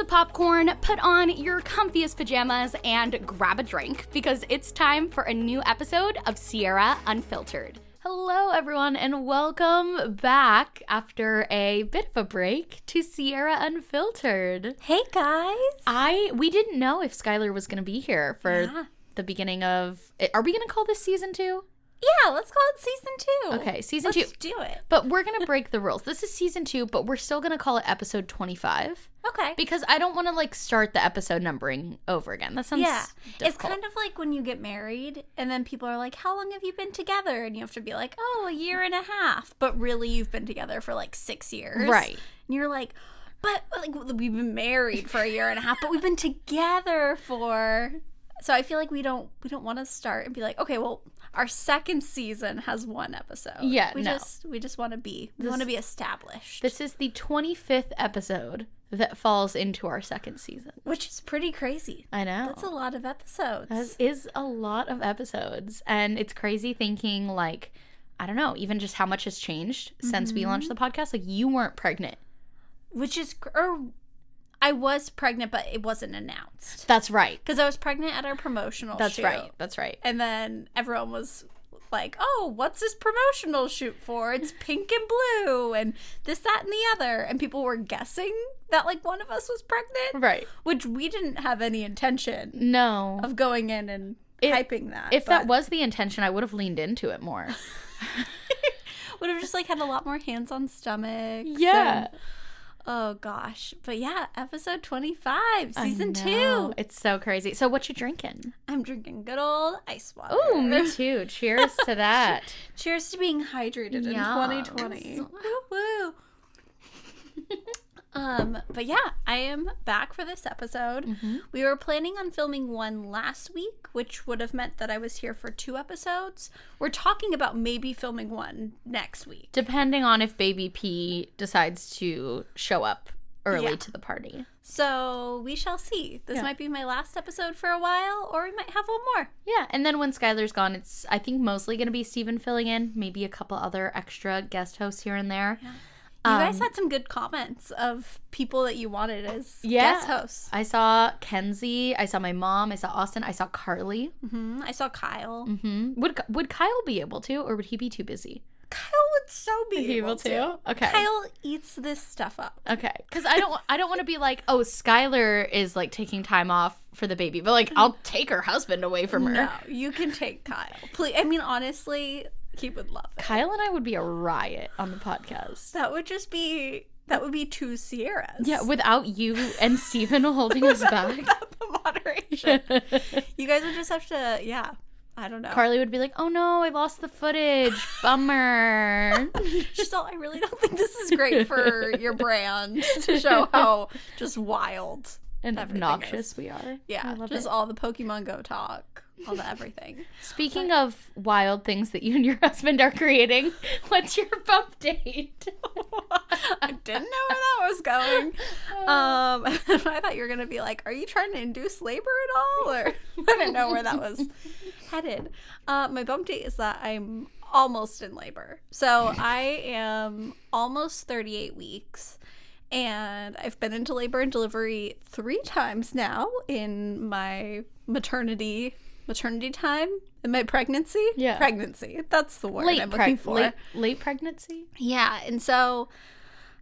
the popcorn, put on your comfiest pajamas, and grab a drink because it's time for a new episode of Sierra Unfiltered. Hello, everyone, and welcome back after a bit of a break to Sierra Unfiltered. Hey, guys. We didn't know if Skylar was going to be here for the beginning of... Are we going to call this season 2? Yeah, let's call it season 2. Okay, season 2. Let's do it. But we're going to break the rules. This is season 2, but we're still going to call it episode 25. Okay. Because I don't want to, start the episode numbering over again. That sounds difficult. It's kind of like when you get married, and then people are like, how long have you been together? And you have to be like, oh, a year and a half. But really, you've been together for, 6 years. Right. And you're like, but, we've been married for a year and a half, but we've been together for... So I feel like we don't want to start and be like, okay, well, our second season has 1 episode. Yeah, we just want to be established. This is the 25th episode that falls into our second season, which is pretty crazy. I know. That's a lot of episodes. That is a lot of episodes, and it's crazy thinking I don't know, even just how much has changed since we launched the podcast. You weren't pregnant, which is I was pregnant, but it wasn't announced. That's right. Because I was pregnant at our promotional shoot. That's right. And then everyone was like, oh, what's this promotional shoot for? It's pink and blue and this, that, and the other. And people were guessing that, one of us was pregnant. Right. Which we didn't have any intention of going in and hyping that. If that was the intention, I would have leaned into it more. Would have just, had a lot more hands on stomachs. Yeah. Oh, gosh. But yeah, episode 25, season 2. It's so crazy. So what you drinking? I'm drinking good old ice water. Oh, me too. Cheers to that. Cheers to being hydrated in 2020. Woo-woo. But yeah, I am back for this episode. Mm-hmm. We were planning on filming 1 last week, which would have meant that I was here for 2 episodes. We're talking about maybe filming 1 next week. Depending on if Baby P decides to show up early to the party. So we shall see. This might be my last episode for a while, or we might have 1 more. Yeah, and then when Skylar's gone, it's, I think, mostly going to be Steven filling in. Maybe a couple other extra guest hosts here and there. Yeah. You guys had some good comments of people that you wanted as guest hosts. I saw Kenzie. I saw my mom. I saw Austin. I saw Carley. Mm-hmm. I saw Kyle. Mm-hmm. Would Kyle be able to, or would he be too busy? Kyle would so be able to. Okay. Kyle eats this stuff up. Okay. Because I don't want to be like, oh, Skylar is taking time off for the baby, but I'll take her husband away from her. No, you can take Kyle. Please. I mean, honestly, he would love it. Kyle and I would be a riot on the podcast. That would be 2 Sierras. Yeah, without you and Steven holding us back. Without the moderation. You guys would just have to, I don't know. Carley would be like, oh no, I lost the footage. Bummer. She's all, I really don't think this is great for your brand to show how just wild and obnoxious we are. Yeah, just all the Pokemon Go talk. All the everything. Speaking of wild things that you and your husband are creating, what's your bump date? I didn't know where that was going. I thought you were going to be like, are you trying to induce labor at all? Or I didn't know where that was headed. My bump date is that I'm almost in labor. So I am almost 38 weeks. And I've been into labor and delivery 3 times now in my maternity time, in my pregnancy. Yeah. Pregnancy. That's the word I'm looking for. Late pregnancy? Yeah. And so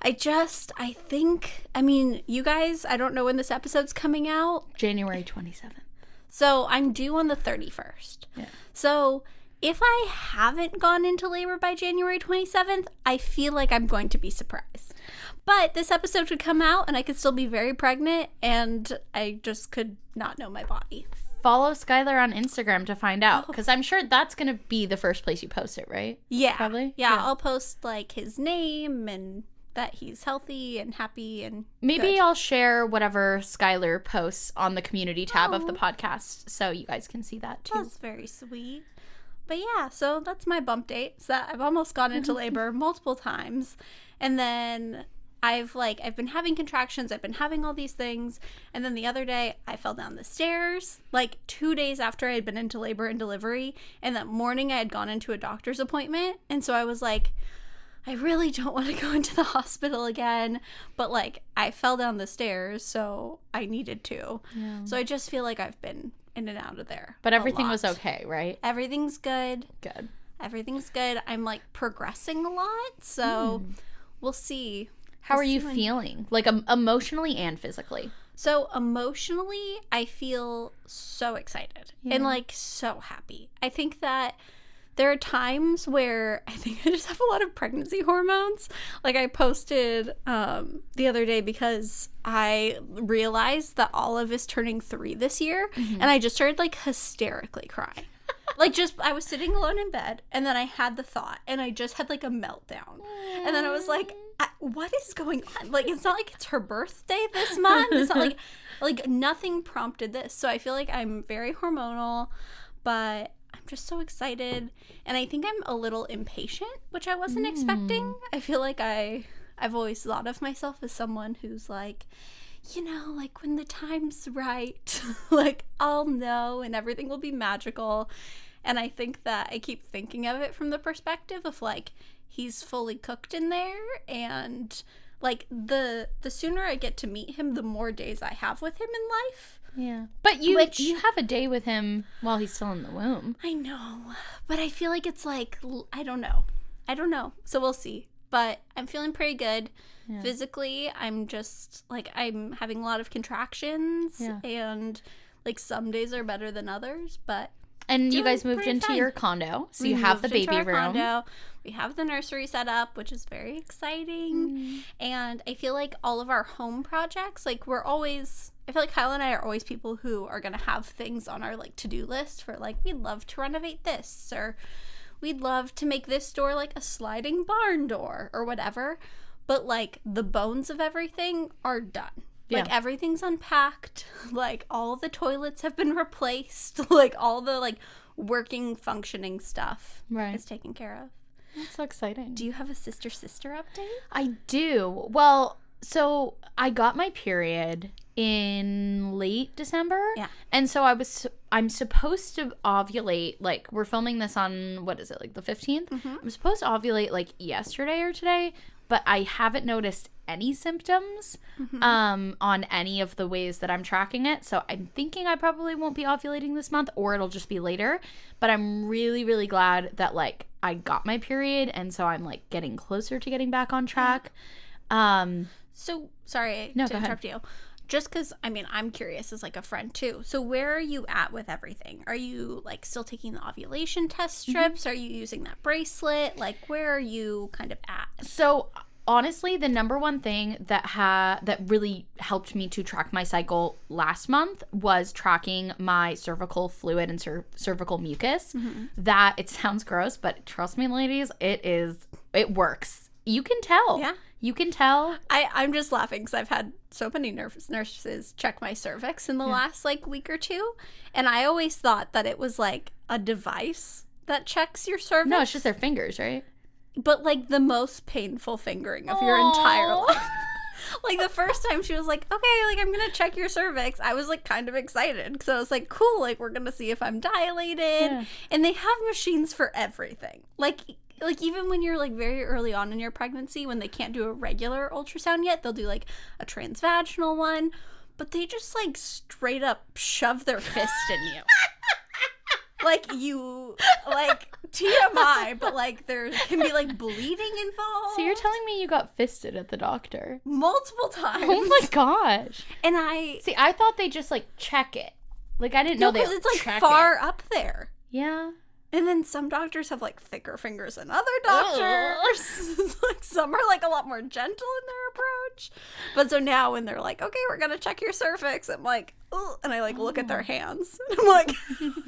I think, you guys, I don't know when this episode's coming out. January 27th. So I'm due on the 31st. Yeah. So if I haven't gone into labor by January 27th, I feel like I'm going to be surprised. But this episode could come out and I could still be very pregnant and I just could not know my body. Follow Skylar on Instagram to find out, because I'm sure that's going to be the first place you post it, right? Yeah. Probably? Yeah, I'll post, his name and that he's healthy and happy and maybe good. I'll share whatever Skylar posts on the community tab of the podcast so you guys can see that, too. That's very sweet. But yeah, so that's my bump date. So I've almost gone into labor multiple times. And then I've been having contractions. I've been having all these things. And then the other day I fell down the stairs, 2 days after I had been into labor and delivery. And that morning I had gone into a doctor's appointment. And so I was like, I really don't want to go into the hospital again. But, like, I fell down the stairs, so I needed to. Yeah. So I just feel like I've been in and out of there. But everything was okay, right? Everything's good. Good. Everything's good. I'm, like, progressing a lot, so we'll see. How are you feeling? Like, emotionally and physically? So, emotionally, I feel so excited and, like, so happy. I think that there are times where I think I just have a lot of pregnancy hormones. Like, I posted the other day because I realized that Olive is turning 3 this year, and I just started, like, hysterically crying. Like, I was sitting alone in bed, and then I had the thought, and I just had, like, a meltdown. And then I was like, what is going on? Like, it's not like it's her birthday this month. It's not like nothing prompted this. So I feel like I'm very hormonal, but I'm just so excited. And I think I'm a little impatient, which I wasn't expecting. I feel like I've always thought of myself as someone who's like, you know, like, when the time's right, like, I'll know and everything will be magical. And I think that I keep thinking of it from the perspective of, like, he's fully cooked in there, and, like, the sooner I get to meet him, the more days I have with him in life. Yeah. But you have a day with him while he's still in the womb. I know. But I feel like it's like, I don't know. So we'll see. But I'm feeling pretty good. Yeah. Physically, I'm just, like, I'm having a lot of contractions, and, like, some days are better than others, but... And you guys moved into your condo, so you have the baby room. Condo. We have the nursery set up, which is very exciting. And I feel like all of our home projects, like, I feel like Kyle and I are always people who are going to have things on our, like, to-do list for, like, we'd love to renovate this, or we'd love to make this door, like, a sliding barn door, or whatever. But, like, the bones of everything are done. Like, everything's unpacked. Like, all the toilets have been replaced. Like, all the, like, working, functioning stuff is taken care of. That's so exciting. Do you have a sister update? I do. Well, so I got my period in late December. Yeah. And so I'm supposed to ovulate, like, we're filming this on, what is it, like the 15th? Mm-hmm. I'm supposed to ovulate, like, yesterday or today, but I haven't noticed any symptoms on any of the ways that I'm tracking it. So I'm thinking I probably won't be ovulating this month, or it'll just be later. But I'm really, really glad that, like, I got my period, and so I'm, like, getting closer to getting back on track. So, sorry to interrupt you. Just because, I mean, I'm curious as, like, a friend, too. So where are you at with everything? Are you, like, still taking the ovulation test strips? Are you using that bracelet? Like, where are you kind of at? So, honestly, the number one thing that really helped me to track my cycle last month was tracking my cervical fluid and cervical mucus. That, it sounds gross, but trust me, ladies, it works. You can tell. Yeah. You can tell. I'm just laughing because I've had so many nurses check my cervix in the last, like, week or two. And I always thought that it was, like, a device that checks your cervix. No, it's just their fingers, right? But, like, the most painful fingering of your entire life. Like, the first time she was like, okay, like, I'm going to check your cervix, I was, like, kind of excited. Because I was like, cool, like, we're going to see if I'm dilated. Yeah. And they have machines for everything. Like, even when you're, like, very early on in your pregnancy, when they can't do a regular ultrasound yet, they'll do, like, a transvaginal one. But they just, like, straight up shove their fist in you. Like, TMI, but, like, there can be, like, bleeding involved. So you're telling me you got fisted at the doctor? Multiple times. Oh, my gosh. And I thought they just, like, check it. Like, I didn't know they, because it's, like, far up there. Yeah. And then some doctors have, like, thicker fingers than other doctors. Like, some are, like, a lot more gentle in their approach. But so now when they're like, okay, we're going to check your cervix, I'm like, ugh. And I, like, look at their hands. And I'm like,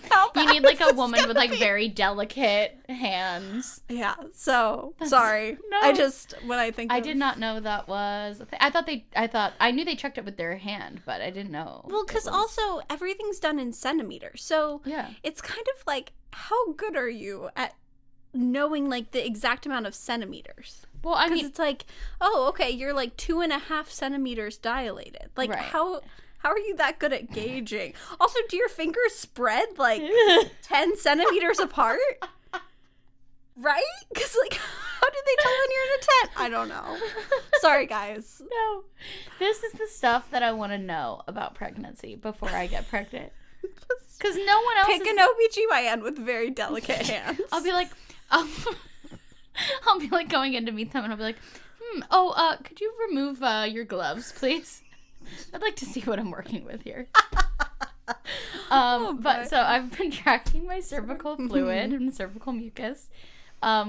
how bad you need, like, a woman with, like, very delicate hands. Yeah. So, sorry. No. I did not know that was a thing. I knew they checked it with their hand, but I didn't know. Well, because also everything's done in centimeters. So, it's kind of like, how good are you at knowing, like, the exact amount of centimeters? Well, I mean, because it's like, oh, okay, you're like 2.5 centimeters dilated. Like, how are you that good at gauging? Also, do your fingers spread like 10 centimeters apart? Right? Because, like, how do they tell when you're in a tent? I don't know. Sorry, guys. No. This is the stuff that I want to know about pregnancy before I get pregnant. Because no one else Pick an OBGYN with very delicate hands. I'll be like, I'll be like going in to meet them, and I'll be like, could you remove your gloves, please? I'd like to see what I'm working with here. But so I've been tracking my cervical fluid and cervical mucus,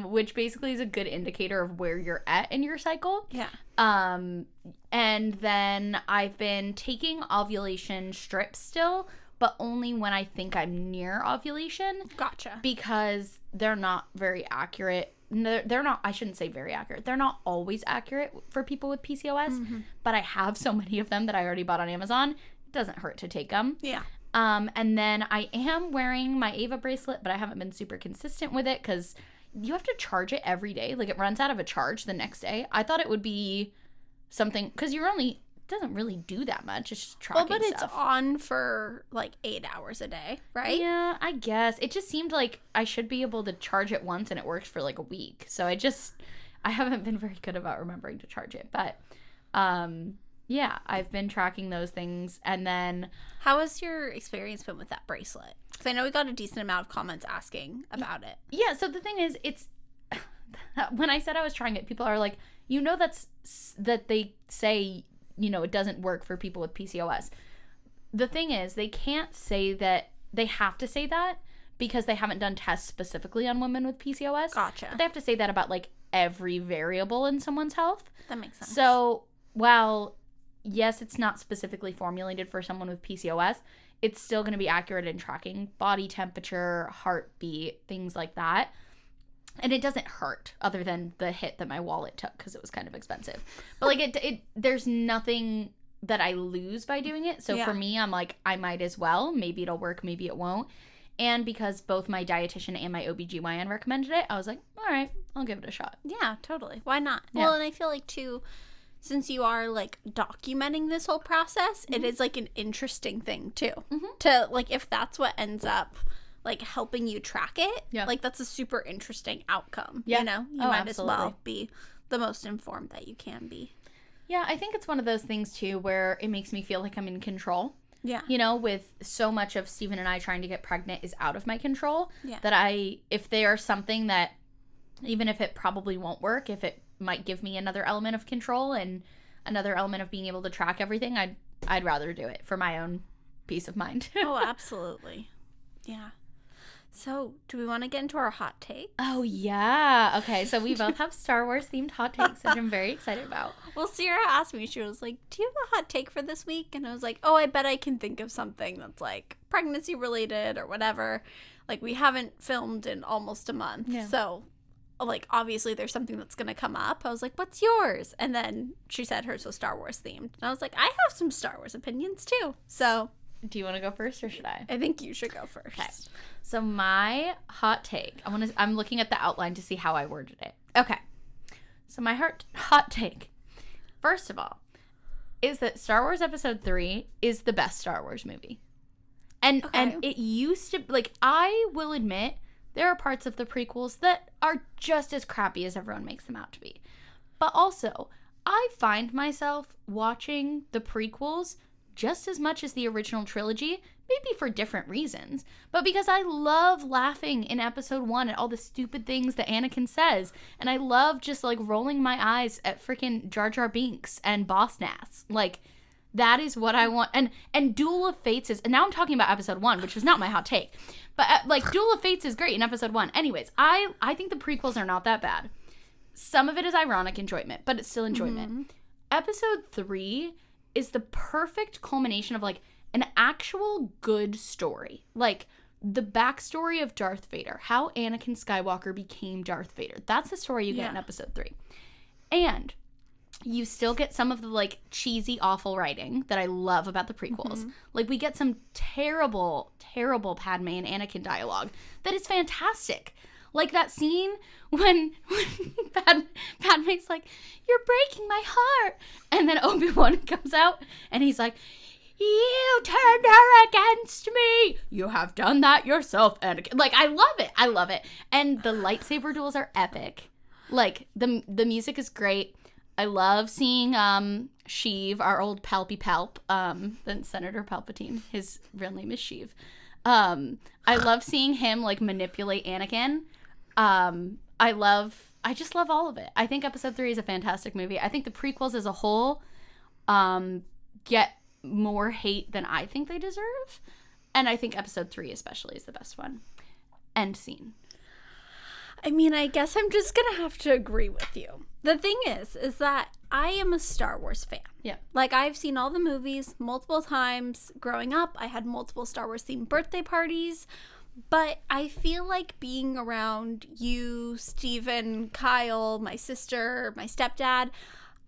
which basically is a good indicator of where you're at in your cycle. Yeah. And then I've been taking ovulation strips still, but only when I think I'm near ovulation. Gotcha. Because they're not very accurate. They're not, I shouldn't say very accurate. They're not always accurate for people with PCOS, but I have so many of them that I already bought on Amazon. It doesn't hurt to take them. Yeah. And then I am wearing my Ava bracelet, but I haven't been super consistent with it because you have to charge it every day. Like, it runs out of a charge the next day. I thought it would be something, because it doesn't really do that much. It's just tracking but stuff. It's on for like 8 hours a day, right? Yeah, I guess. It just seemed like I should be able to charge it once, and it works for like a week. So I haven't been very good about remembering to charge it. But yeah, I've been tracking those things. And then, how has your experience been with that bracelet? Because I know we got a decent amount of comments asking about it. Yeah, so the thing is, it's when I said I was trying it, people are like, that they say, it doesn't work for people with PCOS. The thing is, they can't say that. They have to say that because they haven't done tests specifically on women with PCOS. Gotcha. But they have to say that about like every variable in someone's health. That makes sense. So while, yes, it's not specifically formulated for someone with PCOS, it's still going to be accurate in tracking body temperature, heartbeat, things like that. And it doesn't hurt other than the hit that my wallet took because it was kind of expensive. But like there's nothing that I lose by doing it. So for me, I'm like, I might as well. Maybe it'll work, maybe it won't. And because both my dietitian and my OBGYN recommended it, I was like, all right, I'll give it a shot. Yeah, totally. Why not? Yeah. Well, and I feel like too, since you are like documenting this whole process, it is like an interesting thing too. To like, if that's what ends up like helping you track it, like that's a super interesting outcome. You know, you might as well be the most informed that you can be. Yeah, I think it's one of those things too where it makes me feel like I'm in control. Yeah. With so much of Steven and I trying to get pregnant is out of my control. Yeah. That if there's something that, even if it probably won't work, if it might give me another element of control and another element of being able to track everything, I'd rather do it for my own peace of mind. Oh, absolutely. Yeah. So, do we want to get into our hot takes? Oh, yeah. Okay, so we both have Star Wars themed hot takes, which I'm very excited about. Well, Sierra asked me, she was like, do you have a hot take for this week? And I was like, oh, I bet I can think of something that's like pregnancy related or whatever. Like, we haven't filmed in almost a month. Yeah. So, like, obviously there's something that's going to come up. I was like, what's yours? And then she said hers was Star Wars themed. And I was like, I have some Star Wars opinions too. So, do you want to go first or should I? I think you should go first. Okay. So my hot take, I'm looking at the outline to see how I worded it. Okay. So my hot take, first of all, is that Star Wars Episode 3 is the best Star Wars movie. And it used to, like, I will admit, there are parts of the prequels that are just as crappy as everyone makes them out to be. But also, I find myself watching the prequels just as much as the original trilogy, maybe for different reasons, but because I love laughing in Episode 1 at all the stupid things that Anakin says, and I love just, like, rolling my eyes at freaking Jar Jar Binks and Boss Nass. Like, that is what I want. And Duel of Fates is, and now I'm talking about Episode 1, which was not my hot take, but, like, Duel of Fates is great in Episode 1. Anyways, I think the prequels are not that bad. Some of it is ironic enjoyment, but it's still enjoyment. Mm-hmm. Episode 3 is the perfect culmination of, like, an actual good story. Like, the backstory of Darth Vader. How Anakin Skywalker became Darth Vader. That's the story you get in Episode 3. And you still get some of the, like, cheesy, awful writing that I love about the prequels. Mm-hmm. Like, we get some terrible, terrible Padme and Anakin dialogue that is fantastic. Like that scene when Padme's like, you're breaking my heart. And then Obi-Wan comes out and he's like, you turned her against me. You have done that yourself, Anakin. Like, I love it. I love it. And the lightsaber duels are epic. Like, the music is great. I love seeing Sheev, our old Palpy Palp, then Senator Palpatine. His real name is Sheev. I love seeing him, like, manipulate Anakin. I just love all of it. I think episode 3 is a fantastic movie. I think the prequels as a whole get more hate than I think they deserve. And I think episode 3 especially is the best one. End scene. I mean, I guess I'm just going to have to agree with you. The thing is that I am a Star Wars fan. Yeah. Like, I've seen all the movies multiple times. Growing up, I had multiple Star Wars themed birthday parties. But I feel like being around you, Steven, Kyle, my sister, my stepdad,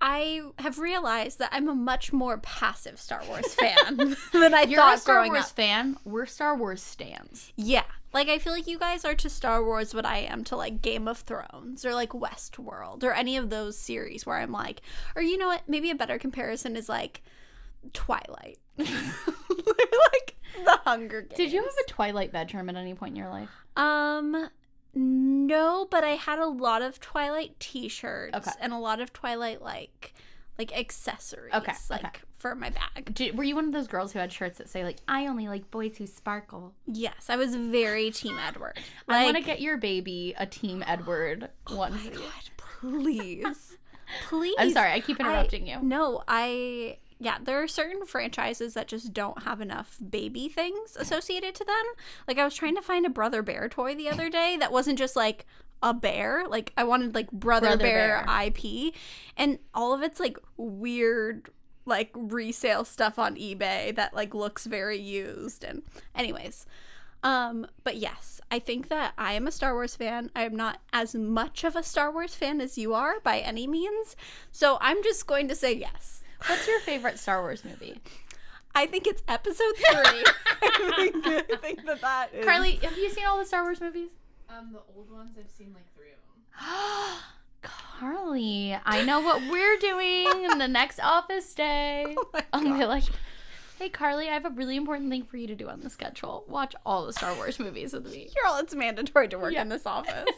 I have realized that I'm a much more passive Star Wars fan than I You're thought a Star growing Wars up. fan. We're Star Wars stans. Yeah. Like, I feel like you guys are to Star Wars what I am to, like, Game of Thrones or, like, Westworld or any of those series where I'm like, or you know what? Maybe a better comparison is, like, Twilight. Like, The Hunger Games. Did you have a Twilight bedroom at any point in your life? No, but I had a lot of Twilight t-shirts Okay. and a lot of Twilight, like accessories. Okay. For my bag. Were you one of those girls who had shirts that say, like, I only like boys who sparkle? Yes, I was very Team Edward. I want to get your baby a Team Edward one. Oh my God, please. Please. I'm sorry, I keep interrupting you. No, yeah, there are certain franchises that just don't have enough baby things associated to them. Like, I was trying to find a Brother Bear toy the other day that wasn't just, like, a bear. Like, I wanted, like, Brother Bear IP. And all of it's, like, weird, like, resale stuff on eBay that, like, looks very used. And anyways, but yes, I think that I am a Star Wars fan. I am not as much of a Star Wars fan as you are by any means. So I'm just going to say yes. What's your favorite Star Wars movie? I think it's episode 3. I think that is... Carley, have you seen all the Star Wars movies? The old ones, I've seen like 3 of them. Carley, I know what we're doing in the next office day. Oh my I'm God. like, hey, Carley, I have a really important thing for you to do on the schedule. Watch all the Star Wars movies with me. Girl, it's mandatory to work in this office.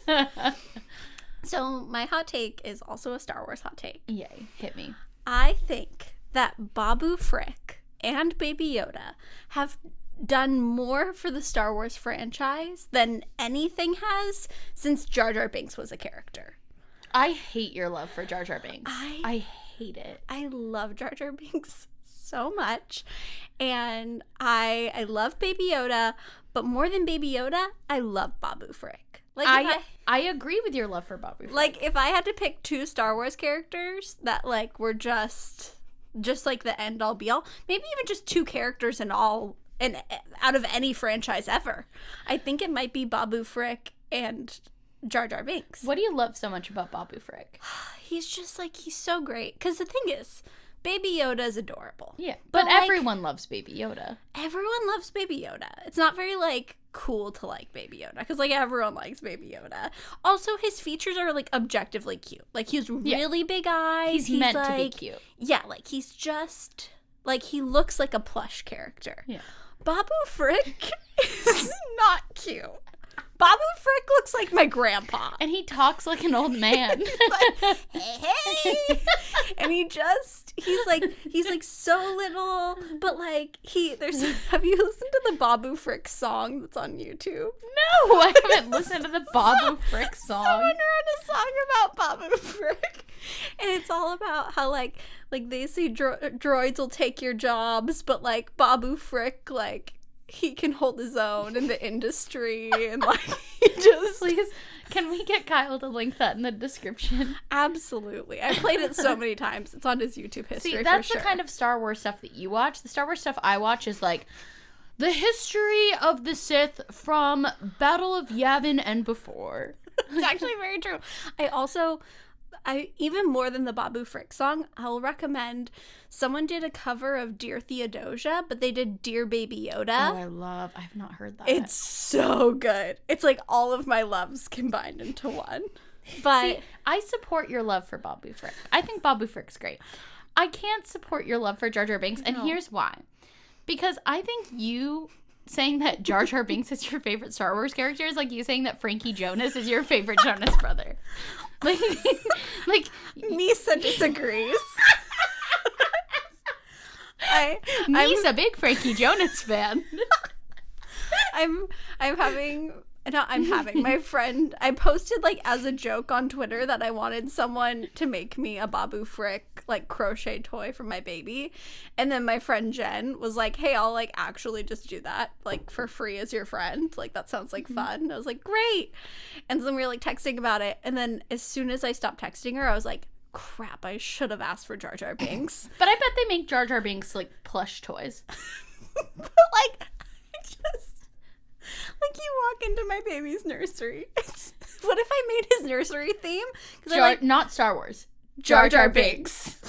So my hot take is also a Star Wars hot take. Yay, hit me. I think that Babu Frick and Baby Yoda have done more for the Star Wars franchise than anything has since Jar Jar Binks was a character. I hate your love for Jar Jar Binks. I hate it. I love Jar Jar Binks so much. And I love Baby Yoda, but more than Baby Yoda, I love Babu Frick. Like I agree with your love for Babu Frick. Like, if I had to pick 2 Star Wars characters that, like, were just like the end all be all, maybe even just 2 characters in all, and out of any franchise ever, I think it might be Babu Frick and Jar Jar Binks. What do you love so much about Babu Frick? He's just, like, he's so great. Because the thing is, Baby Yoda is adorable. Yeah, but like, everyone loves Baby Yoda. Everyone loves Baby Yoda. It's not very, like, cool to like Baby Yoda, because, like, everyone likes Baby Yoda. Also, his features are, like, objectively cute. Like, he's really big eyes. He's meant like, to be cute. Yeah, like, he's just, like, he looks like a plush character. Yeah. Babu Frick is not cute. Babu Frick looks like my grandpa. And he talks like an old man. He's like, hey. And he's like so little, but like have you listened to the Babu Frick song that's on YouTube? No, I haven't listened to the Babu Frick song. Someone wrote a song about Babu Frick. And it's all about how like they say droids will take your jobs, but like Babu Frick, like, he can hold his own in the industry, and like he just Please, can we get Kyle to link that in the description? absolutely. I played it so many times. It's on his YouTube history. See, that's for sure. the kind of Star Wars stuff that you watch. The Star Wars stuff I watch is like the history of the Sith from Battle of Yavin and before. It's actually very true. I even more than the Babu Frick song, I'll recommend, someone did a cover of Dear Theodosia, but they did Dear Baby Yoda. Oh, I have not heard that. It's so good. It's like all of my loves combined into one. But See, I support your love for Babu Frick. I think Babu Frick's great. I can't support your love for Jar Jar Binks, and here's why. Because I think you saying that Jar Jar Binks is your favorite Star Wars character is like you saying that Frankie Jonas is your favorite Jonas brother. Like Nisa disagrees. He's a big Frankie Jonas fan. My friend, I posted like as a joke on Twitter that I wanted someone to make me a Babu Frick like crochet toy for my baby, and then my friend Jen was like, hey, I'll like actually just do that like for free as your friend, like that sounds like fun. And I was like, great. And then we were like texting about it, and then as soon as I stopped texting her, I was like, crap, I should have asked for Jar Jar Binks. But I bet they make Jar Jar Binks like plush toys. But like, I just like you walk into my baby's nursery. What if I made his nursery theme? Not Star Wars. Jar Jar Binks.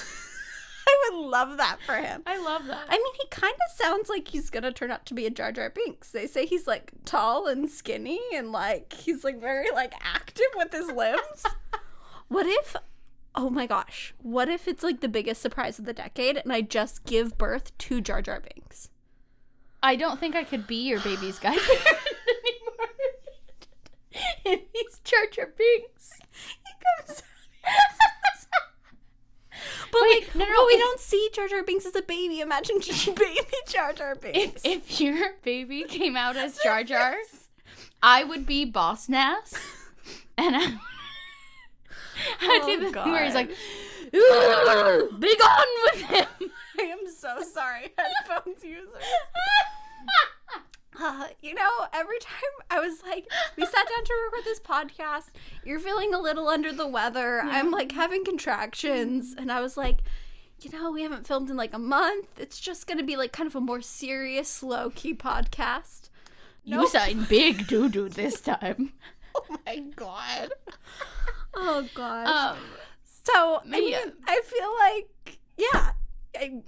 I would love that for him. I love that. I mean, he kind of sounds like he's gonna turn out to be a Jar Jar Binks. They say he's like tall and skinny and like he's like very like active with his limbs. What if, oh my gosh, what if it's like the biggest surprise of the decade and I just give birth to Jar Jar Binks? I don't think I could be your baby's godparent anymore. If he's Jar Jar Binks. He comes But wait, like, no, we don't see Jar Jar Binks as a baby. Imagine baby Jar Jar Binks. If your baby came out as Jar Jar, I would be Boss Nass, and I would do the thing where he's like, be gone with him. I am so sorry, headphones users. You know, every time I was like, we sat down to record this podcast, you're feeling a little under the weather. Yeah. I'm like having contractions. And I was like, you know, we haven't filmed in like a month. It's just going to be like kind of a more serious, low key podcast. You signed big doo-doo this time. Oh my God. Oh gosh. So, I mean, I feel like, yeah.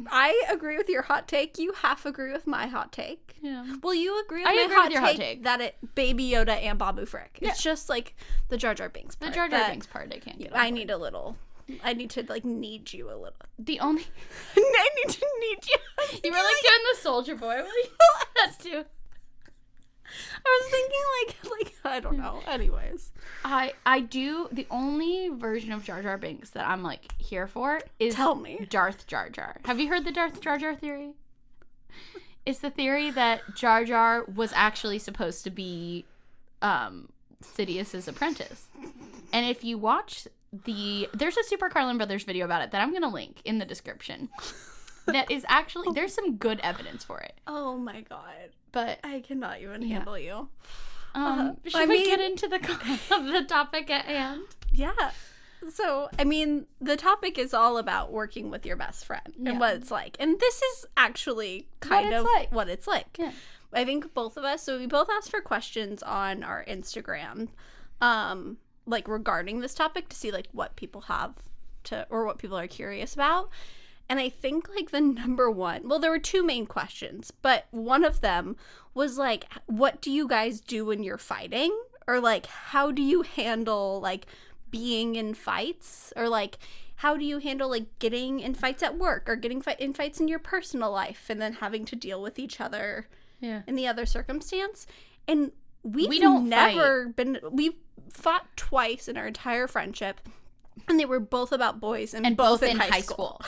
I agree with your hot take. You half agree with my hot take. Yeah. Well, you agree with my hot take that it Baby Yoda and Babu Frick. Yeah. It's just like the Jar Jar Binks part. The Jar Jar Binks part I can't get over. I need to like need you a little. I need to need you. You were like doing the Soldier Boy. That's too. I was thinking like I don't know. Anyways, I do. The only version of Jar Jar Binks that I'm like here for is Tell me. Darth Jar Jar. Have you heard the Darth Jar Jar theory? It's the theory that Jar Jar was actually supposed to be Sidious's apprentice. And if you watch there's a Super Carlin Brothers video about it that I'm gonna link in the description. That is actually, there's some good evidence for it. Oh my God. But I cannot even handle you. Should we get into the topic at hand? Yeah. So, I mean, the topic is all about working with your best friend and what it's like. And this is actually kind of what it's like. Yeah. I think both of us, so we both asked for questions on our Instagram, like regarding this topic to see like what people have or what people are curious about. And I think, like, the number one, well, there were two main questions, but one of them was, like, what do you guys do when you're fighting? Or, like, how do you handle, like, being in fights? Or, like, how do you handle, like, getting in fights at work or getting in fights in your personal life and then having to deal with each other in the other circumstance? And we've fought twice in our entire friendship, and they were both about boys and both in high school.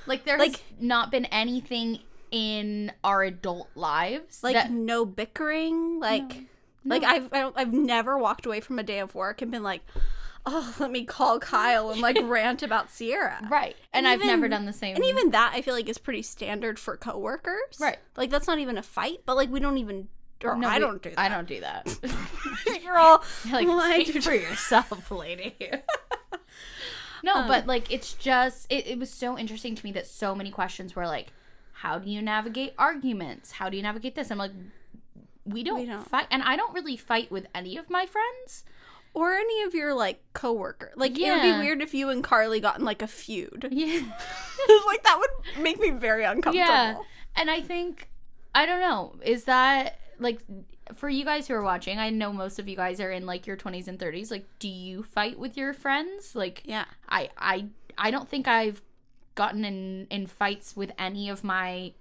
Like, there has not been anything in our adult lives. Like, no bickering. Like, no. Like, I've never walked away from a day of work and been like, oh, let me call Kyle and, like, rant about Sierra. Right. And I've never done the same. And even that, I feel like, is pretty standard for coworkers. Right. Like, that's not even a fight, but, like, we don't even... I don't do that. I don't do that. You're all... like, speak for yourself, lady. No, but, like, it's just, it was so interesting to me that so many questions were, like, how do you navigate arguments? How do you navigate this? I'm like, we don't fight. And I don't really fight with any of my friends. Or any of your, like, coworker. Like, it would be weird if you and Carley got in, like, a feud. Yeah. Like, that would make me very uncomfortable. Yeah. And I think, I don't know, is that, like... For you guys who are watching, I know most of you guys are in, like, your 20s and 30s. Like, do you fight with your friends? Like, yeah. I don't think I've gotten in fights with any of my,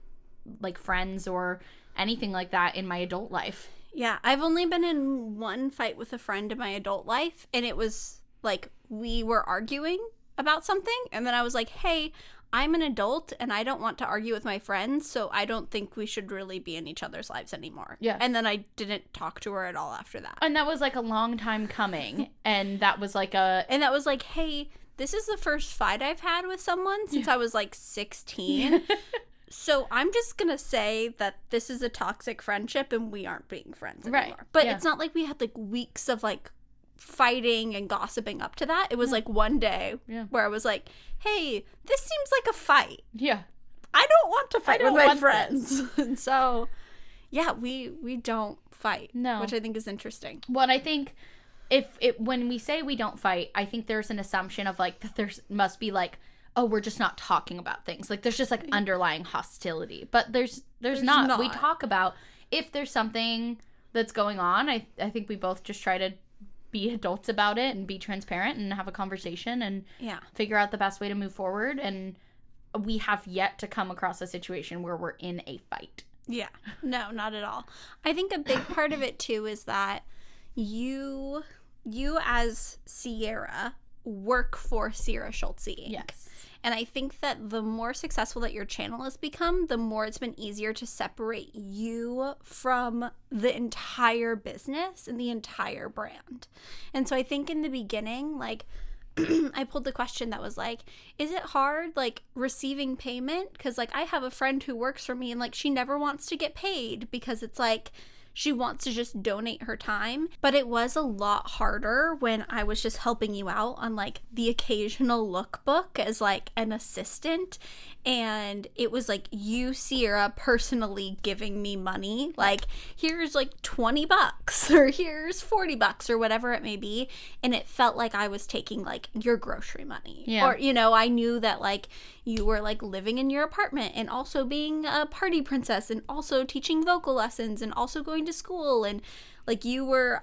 like, friends or anything like that in my adult life. Yeah, I've only been in one fight with a friend in my adult life, and it was like we were arguing about something, and then I was like, hey, I'm an adult and I don't want to argue with my friends, so I don't think we should really be in each other's lives anymore. Yeah. And then I didn't talk to her at all after that. And that was like a long time coming. And that was like hey, this is the first fight I've had with someone since I was like 16. So I'm just going to say that this is a toxic friendship and we aren't being friends anymore. Right. But it's not like we had like weeks of like fighting and gossiping up to that. It was like one day where I was like, hey, this seems like a fight. Yeah. I don't want to fight with my friends. And so, yeah, we don't fight. No. Which I think is interesting. Well, I think when we say we don't fight, I think there's an assumption of like that there must be like, oh, we're just not talking about things. Like there's just like underlying hostility. But there's not. We talk about if there's something that's going on. I think we both just try to be adults about it and be transparent and have a conversation and figure out the best way to move forward. And we have yet to come across a situation where we're in a fight. Yeah. No, not at all. I think a big part of it too is that you as Sierra work for Sierra Schultzzie Inc. Yes. And I think that the more successful that your channel has become, the more it's been easier to separate you from the entire business and the entire brand. And so I think in the beginning, like, I pulled the question that was like, is it hard, like, receiving payment? Because, like, I have a friend who works for me and, like, she never wants to get paid because it's like, she wants to just donate her time. But it was a lot harder when I was just helping you out on like the occasional lookbook as like an assistant. And it was like you, Sierra, personally giving me money. Like, here's like $20 or here's $40 or whatever it may be. And it felt like I was taking like your grocery money. Yeah. Or, you know, I knew that like you were like living in your apartment and also being a party princess and also teaching vocal lessons and also going to school. And like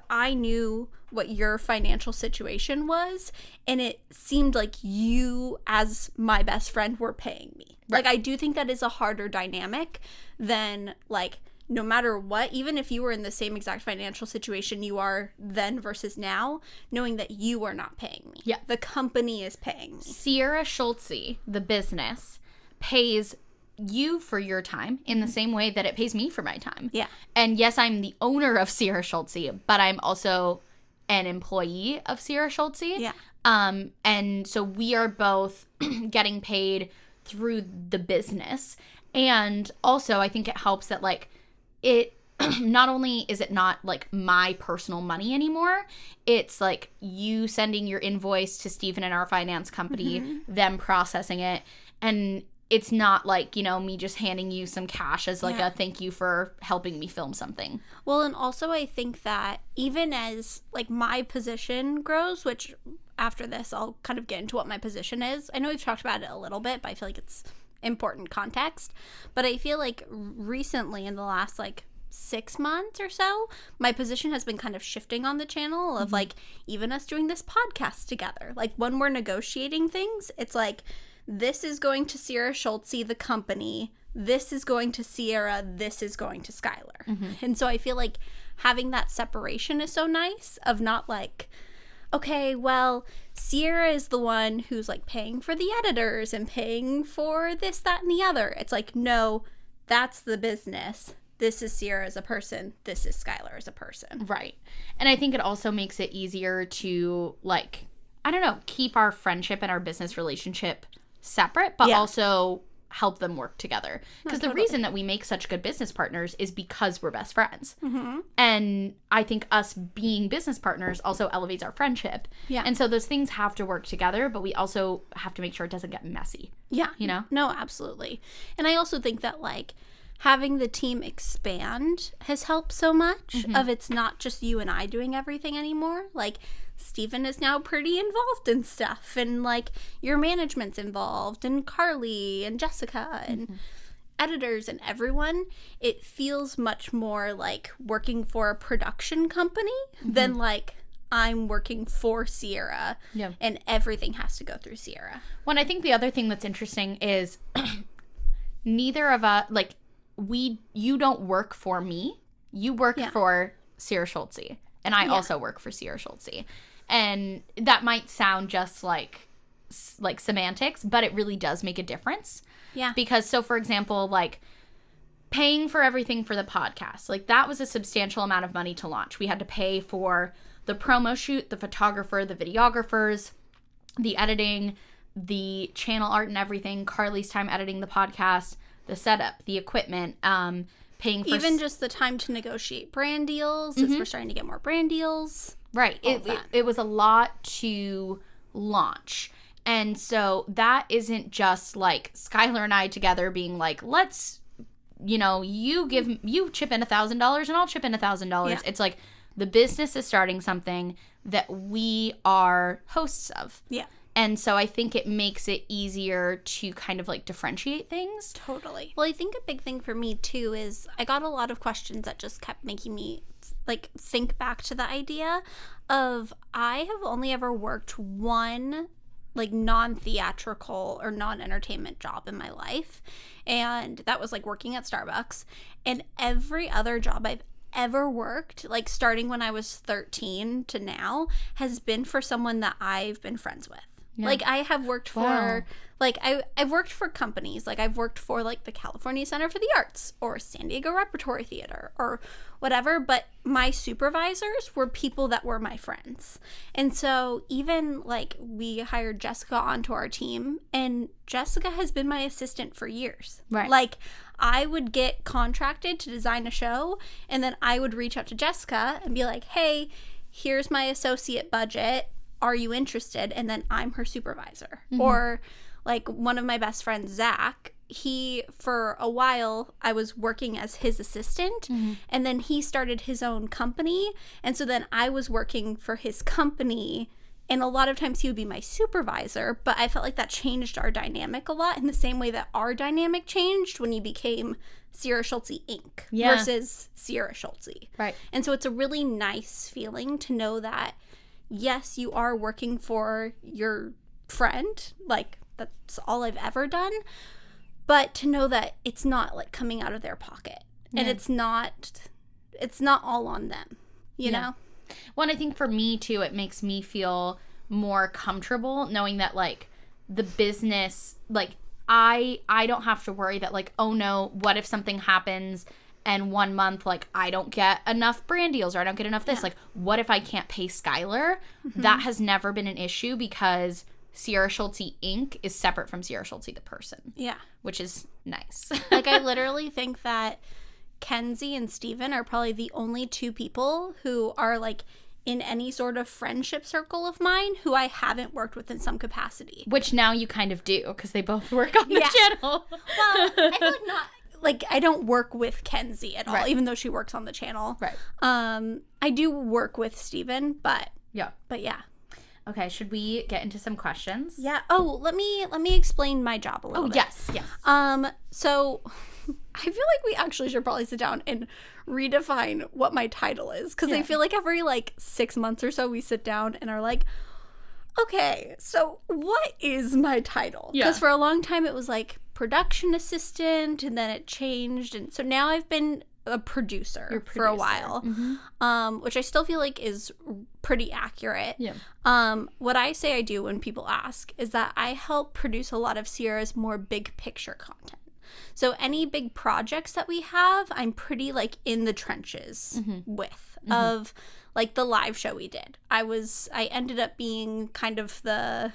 I knew what your financial situation was, and it seemed like you as my best friend were paying me. Right. Like, I do think that is a harder dynamic than like, no matter what, even if you were in the same exact financial situation you are then versus now, knowing that you are not paying me. Yeah. The company is paying me. Sierra Schultzzie, the business, pays you for your time in the same way that it pays me for my time. Yeah. And yes, I'm the owner of Sierra Schultzzie, but I'm also an employee of Sierra Schultzzie. Yeah. And so we are both getting paid through the business. And also I think it helps that like it not only is it not like my personal money anymore, it's like you sending your invoice to Stephen and our finance company, them processing it, and it's not like, you know, me just handing you some cash as like a thank you for helping me film something. Well, and also I think that even as like my position grows, which after this I'll kind of get into what my position is. I know we've talked about it a little bit, but I feel like it's important context. But I feel like recently in the last like 6 months or so, my position has been kind of shifting on the channel of like even us doing this podcast together. Like when we're negotiating things, it's like, this is going to Sierra Schultzzie, the company. This is going to Sierra. This is going to Skylar. And so I feel like having that separation is so nice of not like, okay, well, Sierra is the one who's like paying for the editors and paying for this, that, and the other. It's like, no, that's the business. This is Sierra as a person. This is Skylar as a person. Right. And I think it also makes it easier to like, I don't know, keep our friendship and our business relationship separate, but also help them work together. Because the reason that we make such good business partners is because we're best friends. And I think us being business partners also elevates our friendship. Yeah. And so those things have to work together, but we also have to make sure it doesn't get messy. Yeah. You know? No, absolutely. And I also think that like having the team expand has helped so much of it's not just you and I doing everything anymore. Like Stephen is now pretty involved in stuff, and like your management's involved, and Carley and Jessica and editors and everyone. It feels much more like working for a production company than like I'm working for Sierra and everything has to go through Sierra. Well, I think the other thing that's interesting is neither of us, like, you don't work for me. You work for Sierra Schultzzie. And I also work for Sierra Schultzzie. And that might sound just like semantics, but it really does make a difference. Yeah. Because, so for example, like paying for everything for the podcast, like that was a substantial amount of money to launch. We had to pay for the promo shoot, the photographer, the videographers, the editing, the channel art and everything, Carley's time editing the podcast, the setup, the equipment, paying for... Even just the time to negotiate brand deals, as we're starting to get more brand deals. Right. It was a lot to launch. And so that isn't just like Skylar and I together being like, let's, you chip in $1,000 and I'll chip in $1,000. Yeah. It's like the business is starting something that we are hosts of. Yeah. And so I think it makes it easier to kind of like differentiate things. Totally. Well, I think a big thing for me too is I got a lot of questions that just kept making me like think back to the idea of I have only ever worked one like non-theatrical or non-entertainment job in my life, and that was like working at Starbucks. And every other job I've ever worked, like starting when I was 13 to now, has been for someone that I've been friends with. Yeah. Like I have worked for like I've worked for companies, like I've worked for like the California Center for the Arts or San Diego Repertory Theater or whatever, but my supervisors were people that were my friends. And so even like we hired Jessica onto our team, and Jessica has been my assistant for years. Right. Like I would get contracted to design a show, and then I would reach out to Jessica and be like, hey, here's my associate budget. Are you interested? And then I'm her supervisor. Or like one of my best friends, Zach, he, for a while, I was working as his assistant, and then he started his own company. And so then I was working for his company, and a lot of times he would be my supervisor, but I felt like that changed our dynamic a lot in the same way that our dynamic changed when you became Sierra Schultzzie Inc. Versus Sierra Schultzzie. Right. And so it's a really nice feeling to know that yes, you are working for your friend, like that's all I've ever done, but to know that it's not like coming out of their pocket and it's not all on them, you know? Well, and I think for me too, it makes me feel more comfortable knowing that like the business, like I don't have to worry that like, oh no, what if something happens and 1 month, like, I don't get enough brand deals or I don't get enough this. Yeah. Like, what if I can't pay Skylar? That has never been an issue because Sierra Schultzzie Inc. is separate from Sierra Schultzzie the person. Yeah. Which is nice. Like, I literally think that Kenzie and Steven are probably the only two people who are, like, in any sort of friendship circle of mine who I haven't worked with in some capacity. Which now you kind of do because they both work on the channel. Well, I feel like not... Like, I don't work with Kenzie at all, even though she works on the channel. Right. I do work with Steven, but yeah. Okay, should we get into some questions? Yeah. Oh, let me explain my job a little bit. Yes. So I feel like we actually should probably sit down and redefine what my title is, because I feel like every like 6 months or so we sit down and are like, okay, so what is my title? Because for a long time it was like production assistant, and then it changed, and so now I've been a producer for a while, which I still feel like is pretty accurate. What I say I do when people ask is that I help produce a lot of Sierra's more big picture content. So any big projects that we have, I'm pretty like in the trenches with of like the live show we did. I ended up being kind of the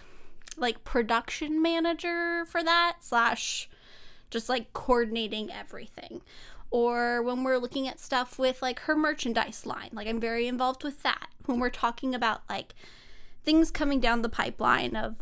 like production manager for that / just like coordinating everything. Or when we're looking at stuff with like her merchandise line, like I'm very involved with that. When we're talking about like things coming down the pipeline of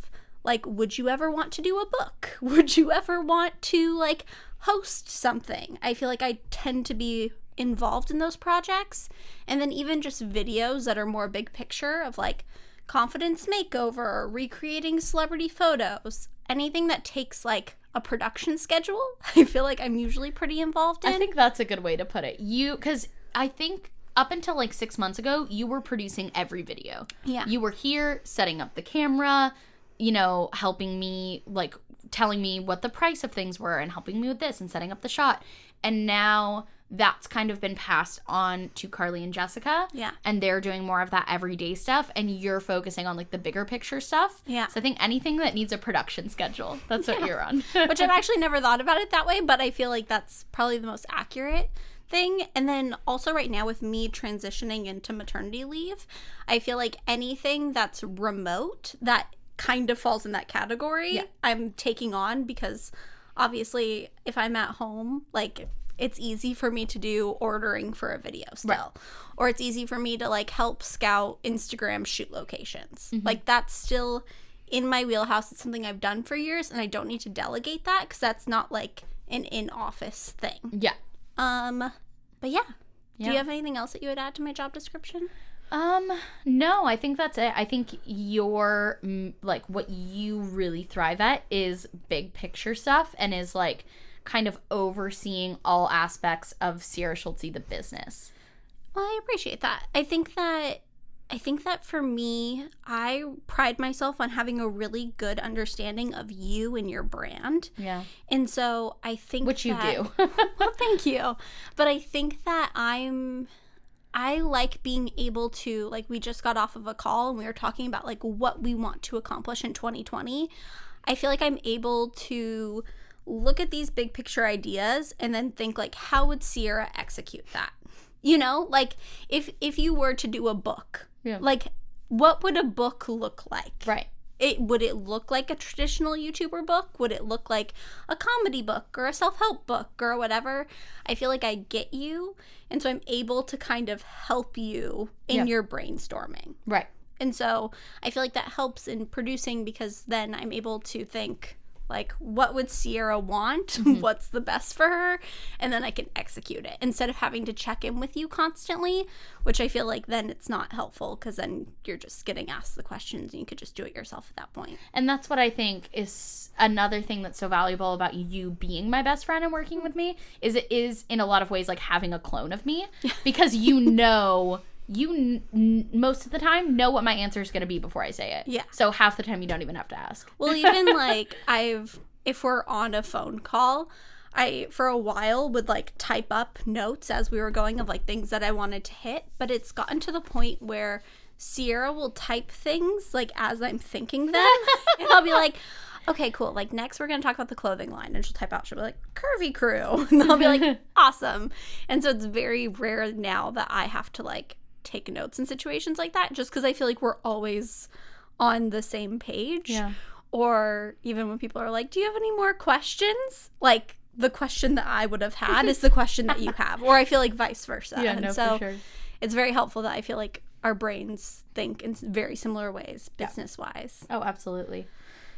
like, would you ever want to do a book? Would you ever want to like host something? I feel like I tend to be involved in those projects. And then even just videos that are more big picture of like confidence makeover, recreating celebrity photos, anything that takes like a production schedule, I feel like I'm usually pretty involved in. I think that's a good way to put it. Because I think up until like 6 months ago, you were producing every video. Yeah. You were here setting up the camera, helping me like telling me what the price of things were and helping me with this and setting up the shot. And now that's kind of been passed on to Carley and Jessica. Yeah. And they're doing more of that everyday stuff, and you're focusing on like the bigger picture stuff. Yeah. So I think anything that needs a production schedule, that's what you're on. Which I've actually never thought about it that way, but I feel like that's probably the most accurate thing. And then also right now with me transitioning into maternity leave, I feel like anything that's remote that kind of falls in that category, I'm taking on, because obviously if I'm at home, like, it's easy for me to do ordering for a video still. Right. Or it's easy for me to like help scout Instagram shoot locations. Like, that's still in my wheelhouse. It's something I've done for years, and I don't need to delegate that because that's not like an in-office thing. Yeah. But yeah. Do you have anything else that you would add to my job description? No, I think that's it. I think your, like, what you really thrive at is big picture stuff, and is like kind of overseeing all aspects of Sierra Schultzzie, the business. Well, I appreciate that. I think that for me, I pride myself on having a really good understanding of you and your brand. Yeah. And so I think Which you do. Well, thank you. But I think that I like being able to, like, we just got off of a call and we were talking about like what we want to accomplish in 2020. I feel like I'm able to look at these big picture ideas and then think like, how would Sierra execute that? You know, like if you were to do a book, like, what would a book look like? Right. Would it look like a traditional YouTuber book? Would it look like a comedy book or a self-help book or whatever? I feel like I get you, and so I'm able to kind of help you in your brainstorming. Right. And so I feel like that helps in producing, because then I'm able to think, like, what would Sierra want? What's the best for her? And then I can execute it instead of having to check in with you constantly, which I feel like then it's not helpful, because then you're just getting asked the questions and you could just do it yourself at that point. And that's what I think is another thing that's so valuable about you being my best friend and working with me, is it is in a lot of ways like having a clone of me, because most of the time know what my answer is going to be before I say it. Yeah. So half the time you don't even have to ask. Well, even like if we're on a phone call, I for a while would like type up notes as we were going of like things that I wanted to hit, but it's gotten to the point where Sierra will type things like as I'm thinking them, and I'll be like, okay, cool. Like, next we're going to talk about the clothing line. And she'll type out, she'll be like, Curvy Crew. And I'll be like, awesome. And so it's very rare now that I have to like take notes in situations like that, just because I feel like we're always on the same page. Yeah. Or even when people are like, do you have any more questions? Like, the question that I would have had is the question that you have. Or I feel like vice versa. Yeah, and no, so for sure. It's very helpful that I feel like our brains think in very similar ways, business-wise. Oh, absolutely.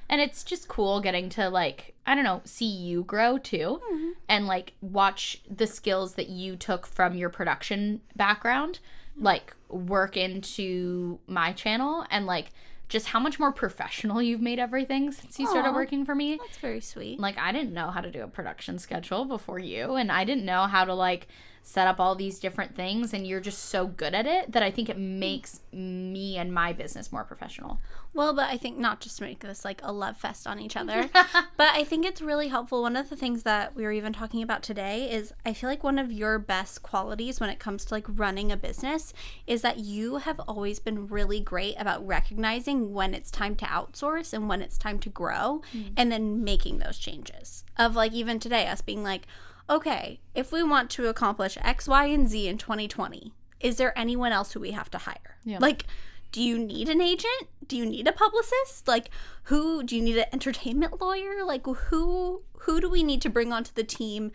And it's just cool getting to, like, I don't know, see you grow, too. Mm-hmm. And, like, watch the skills that you took from your production background, like, work into my channel. And, like, just how much more professional you've made everything since you started working for me. That's very sweet. Like, I didn't know how to do a production schedule before you. And I didn't know how to, like, set up all these different things, and you're just so good at it that I think it makes me and my business more professional. Well, but I think not just to make this like a love fest on each other, but I think it's really helpful. One of the things that we were even talking about today is I feel like one of your best qualities when it comes to like running a business is that you have always been really great about recognizing when it's time to outsource and when it's time to grow, and then making those changes. Of like even today, us being like, okay, if we want to accomplish X, Y, and Z in 2020, is there anyone else who we have to hire? Yeah. Like, do you need an agent? Do you need a publicist? Like, do you need an entertainment lawyer? Like, who do we need to bring onto the team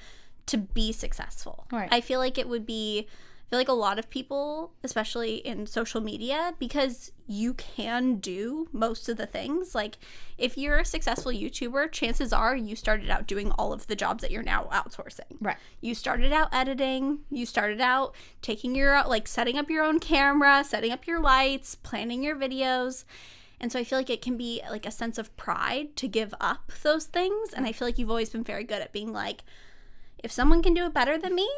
to be successful? Right. I feel like a lot of people, especially in social media, because you can do most of the things. Like, if you're a successful YouTuber, chances are you started out doing all of the jobs that you're now outsourcing. Right. You started out editing. You started out setting up your own camera, setting up your lights, planning your videos. And so I feel like it can be like a sense of pride to give up those things. And I feel like you've always been very good at being like, if someone can do it better than me,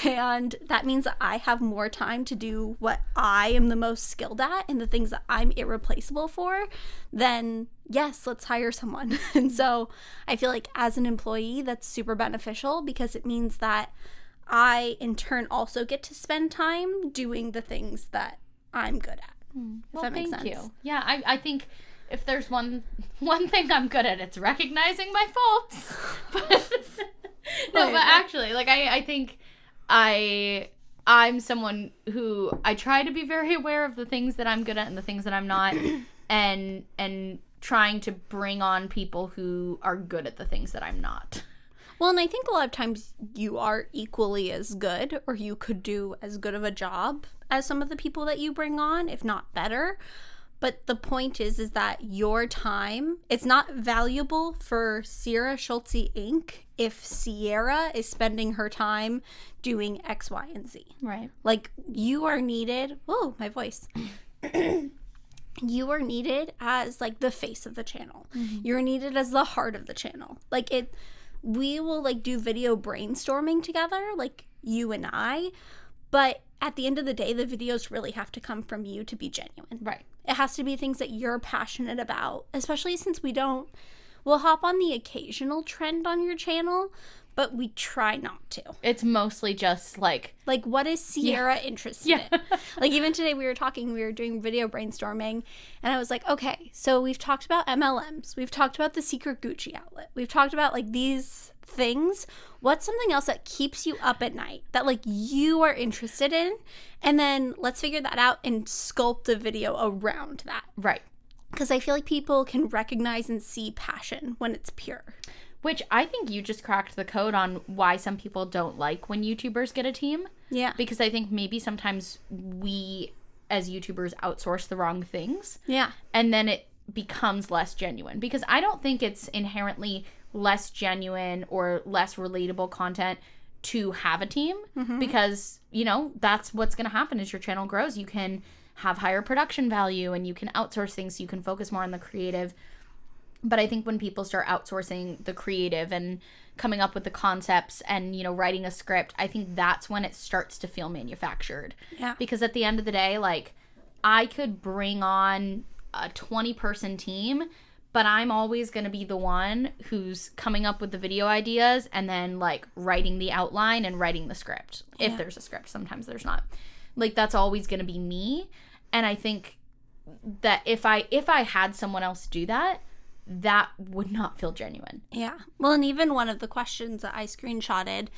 and that means that I have more time to do what I am the most skilled at and the things that I'm irreplaceable for, then yes, let's hire someone. And so I feel like as an employee, that's super beneficial because it means that I, in turn, also get to spend time doing the things that I'm good at. If that makes sense. You. Yeah, I think if there's one thing I'm good at, it's recognizing my faults. But actually, like, I think I'm someone who I try to be very aware of the things that I'm good at and the things that I'm not, and trying to bring on people who are good at the things that I'm not. Well, and I think a lot of times you are equally as good, or you could do as good of a job as some of the people that you bring on, if not better. But the point is that your time, it's not valuable for Sierra Schultzzie Inc. if Sierra is spending her time doing X, Y, and Z. Right. Like, you are needed. Whoa, my voice. You are needed as, like, the face of the channel. Mm-hmm. You're needed as the heart of the channel. Like, we will, like, do video brainstorming together, like, you and I. But at the end of the day, the videos really have to come from you to be genuine. Right. It has to be things that you're passionate about, especially since we'll hop on the occasional trend on your channel, but we try not to. It's mostly just like what is Sierra interested in? Like, even today we were doing video brainstorming, and I was like, okay, so we've talked about MLMs. We've talked about the secret Gucci outlet. We've talked about, like, these things. What's something else that keeps you up at night that, like, you are interested in? And then let's figure that out and sculpt a video around that. Right. Because I feel like people can recognize and see passion when it's pure. Which I think you just cracked the code on why some people don't like when YouTubers get a team. Yeah. Because I think maybe sometimes we, as YouTubers, outsource the wrong things. Yeah. And then it becomes less genuine. Because I don't think it's inherently less genuine or less relatable content to have a team. Mm-hmm. Because, you know, that's what's going to happen as your channel grows. You can have higher production value and you can outsource things so you can focus more on the creative. But I think when people start outsourcing the creative and coming up with the concepts and, you know, writing a script, I think that's when it starts to feel manufactured. Yeah. Because at the end of the day, like, I could bring on a 20-person team, but I'm always going to be the one who's coming up with the video ideas and then, like, writing the outline and writing the script. Yeah. If there's a script. Sometimes there's not. Like, that's always going to be me. And I think that if I had someone else do that, that would not feel genuine. Yeah. Well, and even one of the questions that I screenshotted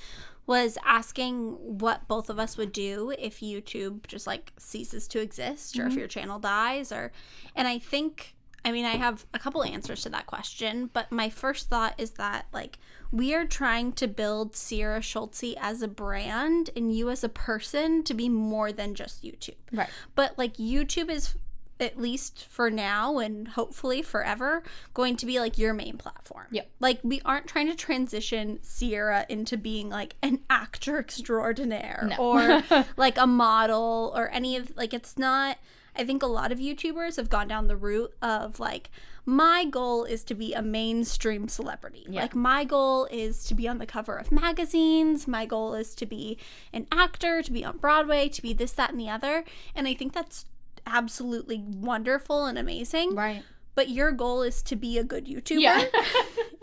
was asking what both of us would do if YouTube just, like, ceases to exist, or if your channel dies, and I think, I mean, I have a couple answers to that question, but my first thought is that, like, we are trying to build Sierra Schultzzie as a brand and you as a person to be more than just YouTube. Right. But, like, YouTube is, at least for now and hopefully forever, going to be, like, your main platform. Yep. Like, we aren't trying to transition Sierra into being, like, an actor extraordinaire or, like, a model or any of, like, it's not. I think a lot of YouTubers have gone down the route of, like, my goal is to be a mainstream celebrity. Yeah. Like, my goal is to be on the cover of magazines. My goal is to be an actor, to be on Broadway, to be this, that, and the other. And I think that's absolutely wonderful and amazing. Right. But your goal is to be a good YouTuber. Yeah.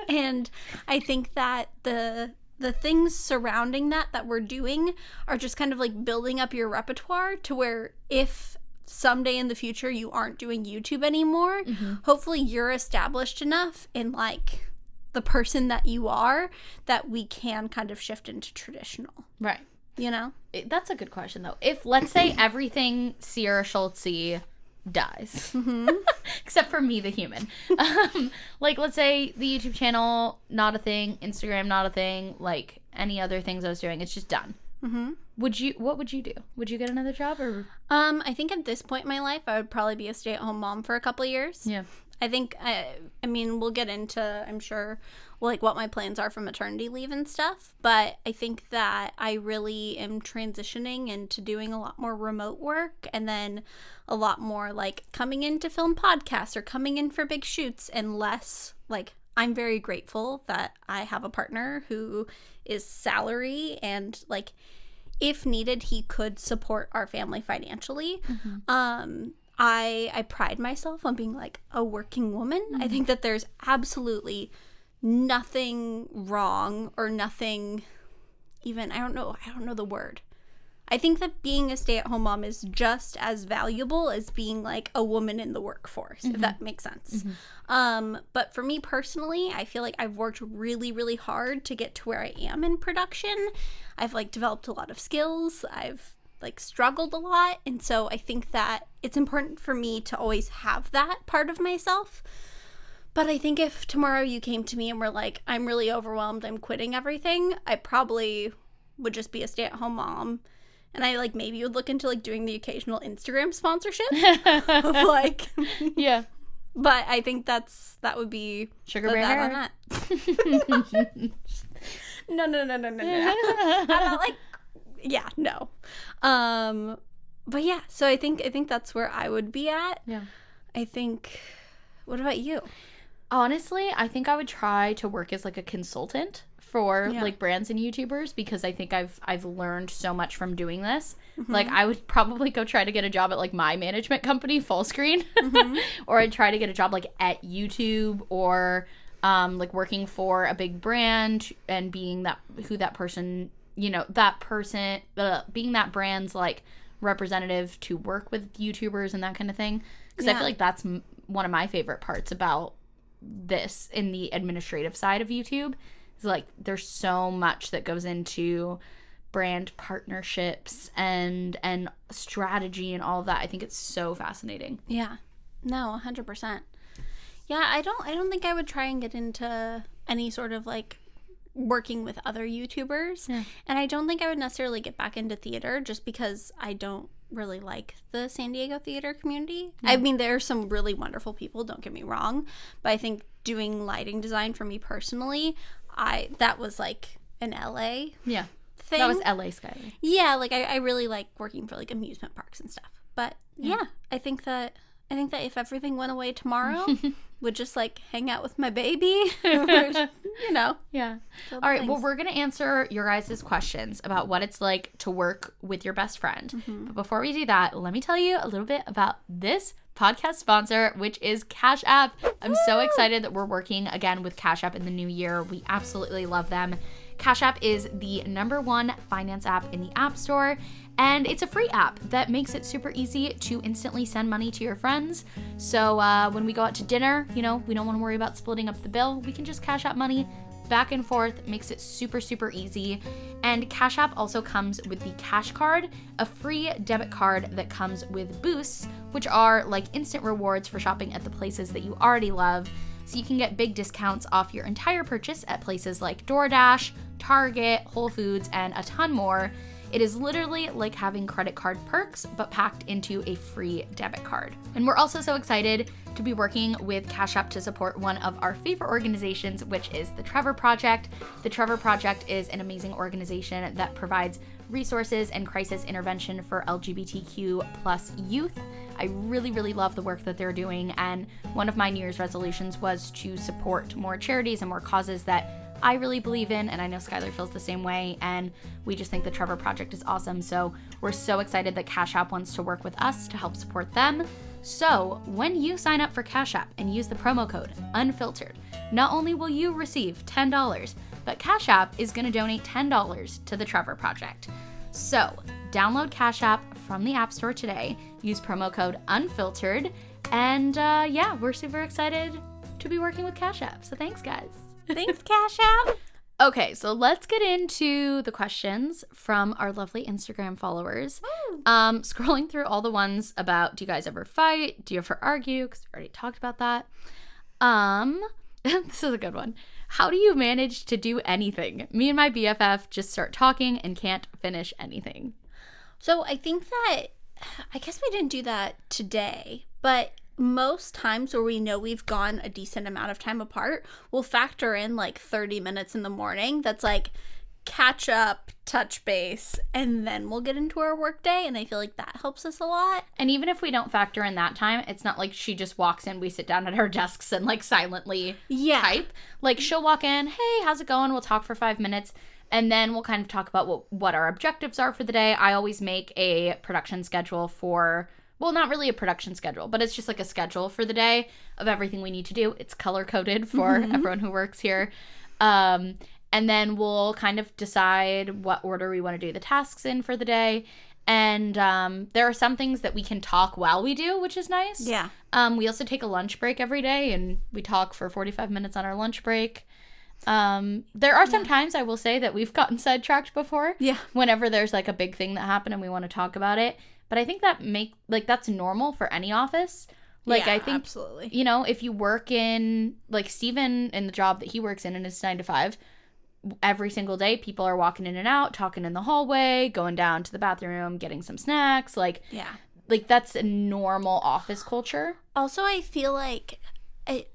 And I think that the things surrounding that we're doing are just kind of, like, building up your repertoire to where if someday in the future you aren't doing YouTube anymore, hopefully you're established enough in, like, the person that you are that we can kind of shift into traditional. Right. You know? That's a good question, though. If, let's say, everything Sierra Schultzzie dies, except for me, the human. Like, let's say the YouTube channel, not a thing, Instagram, not a thing, like, any other things I was doing, it's just done. What would you do? Would you get another job, or? I think at this point in my life, I would probably be a stay-at-home mom for a couple of years. Yeah. I think, I mean, we'll get into, I'm sure, like, what my plans are for maternity leave and stuff, but I think that I really am transitioning into doing a lot more remote work, and then a lot more, like, coming in to film podcasts or coming in for big shoots, and less, like, I'm very grateful that I have a partner who is salary and, like, if needed, he could support our family financially. I pride myself on being, like, a working woman. I think that there's absolutely nothing wrong or nothing even, I don't know the word. I think that being a stay-at-home mom is just as valuable as being, like, a woman in the workforce, if that makes sense. But for me personally, I feel like I've worked really, really hard to get to where I am in production. I've, like, developed a lot of skills. I've, like, struggled a lot. And so I think that it's important for me to always have that part of myself. But I think if tomorrow you came to me and were like, I'm really overwhelmed, I'm quitting everything, I probably would just be a stay-at-home mom. And I, like, maybe would look into, like, doing the occasional Instagram sponsorship. Like, yeah. But I think that would be Sugar Bear hair. on that. No. How about, like, yeah, no. But yeah, so I think that's where I would be at. Yeah. I think, what about you? Honestly, I think I would try to work as, like, a consultant for like brands and YouTubers, because I think I've learned so much from doing this. Like, I would probably go try to get a job at, like, my management company, Fullscreen, or I'd try to get a job, like, at YouTube, or like working for a big brand and being being that brand's, like, representative to work with YouTubers and that kind of thing, because I feel like that's one of my favorite parts about this in the administrative side of YouTube. Like, there's so much that goes into brand partnerships and strategy and all of that. I think it's so fascinating. Yeah. No, 100%. Yeah, I don't think I would try and get into any sort of, like, working with other YouTubers. Yeah. And I don't think I would necessarily get back into theater, just because I don't really like the San Diego theater community. I mean, there are some really wonderful people, don't get me wrong, but I think doing lighting design for me personally, that was, like, an LA thing. That was LA, Skylar. Yeah, like, I really like working for, like, amusement parks and stuff. But yeah, I think that if everything went away tomorrow, would just, like, hang out with my baby, you know. Yeah. All right, well, we're going to answer your guys' questions about what it's like to work with your best friend. But before we do that, let me tell you a little bit about this podcast sponsor, which is Cash App. I'm so excited that we're working again with Cash App in the new year. We absolutely love them. Cash App is the #1 finance app in the App Store, and it's a free app that makes it super easy to instantly send money to your friends. So when we go out to dinner, we don't want to worry about splitting up the bill. We can just Cash App money back and forth, makes it super, super easy. And Cash App also comes with the Cash Card, a free debit card that comes with boosts, which are like instant rewards for shopping at the places that you already love. So you can get big discounts off your entire purchase at places like DoorDash, Target, Whole Foods, and a ton more. It is literally like having credit card perks, but packed into a free debit card. And we're also so excited to be working with Cash App to support one of our favorite organizations, which is the Trevor Project. The Trevor Project is an amazing organization that provides resources and crisis intervention for LGBTQ plus youth. I really, really love the work that they're doing, and one of my New Year's resolutions was to support more charities and more causes that I really believe in, and I know Skylar feels the same way, and we just think the Trevor Project is awesome. So we're so excited that Cash App wants to work with us to help support them. So when you sign up for Cash App and use the promo code Unfiltered, not only will you receive $10, but Cash App is going to donate $10 to the Trevor Project. So download Cash App from the App Store today, use promo code Unfiltered, and we're super excited to be working with Cash App. So thanks, guys. Thanks, Cash App. Okay, so let's get into the questions from our lovely Instagram followers. Scrolling through all the ones about, do you guys ever fight? Do you ever argue? Because we already talked about that. This is a good one. How do you manage to do anything? Me and my BFF just start talking and can't finish anything. So I think that, I guess we didn't do that today, but most times where we know we've gone a decent amount of time apart, we'll factor in like 30 minutes in the morning. That's like catch up, touch base, and then we'll get into our work day. And I feel like that helps us a lot. And even if we don't factor in that time, it's not like she just walks in, we sit down at our desks and like silently type. Like she'll walk in, hey, how's it going? We'll talk for 5 minutes. And then we'll kind of talk about what our objectives are for the day. I always make a production schedule for, well, not really a production schedule, but it's just like a schedule for the day of everything we need to do. It's color-coded for everyone who works here. And then we'll kind of decide what order we want to do the tasks in for the day. And there are some things that we can talk while we do, which is nice. Yeah. We also take a lunch break every day, and we talk for 45 minutes on our lunch break. There are some times I will say that we've gotten sidetracked before. Yeah. Whenever there's like a big thing that happened and we want to talk about it. But I think that that's normal for any office. Like, yeah, I think, absolutely. You know, if you work in, like Steven in the job that he works in his 9 to 5, every single day people are walking in and out, talking in the hallway, going down to the bathroom, getting some snacks. Like, yeah. Like, that's a normal office culture. Also, I feel like, I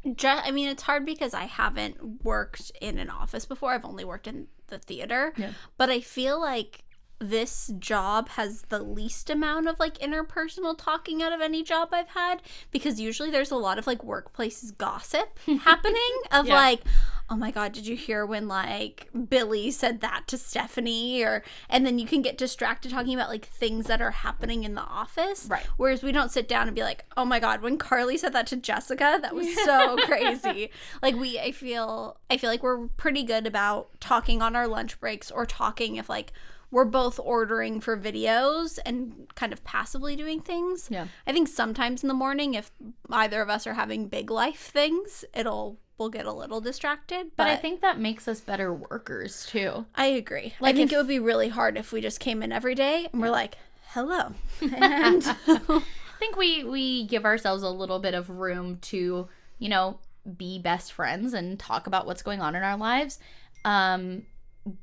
mean, it's hard because I haven't worked in an office before. I've only worked in the theater. Yeah. But I feel like this job has the least amount of, like, interpersonal talking out of any job I've had. Because usually there's a lot of, like, workplace gossip happening of, like, oh my God, did you hear when, like, Billy said that to Stephanie? And then you can get distracted talking about, like, things that are happening in the office. Right. Whereas we don't sit down and be like, oh my God, when Carley said that to Jessica, that was so crazy. Like, I feel like we're pretty good about talking on our lunch breaks or talking if, like, we're both ordering for videos and kind of passively doing things. Yeah. I think sometimes in the morning, if either of us are having big life things, we'll get a little distracted. But I think that makes us better workers, too. I agree. Like, I think it would be really hard if we just came in every day and we're like, hello. And I think we give ourselves a little bit of room to, you know, be best friends and talk about what's going on in our lives.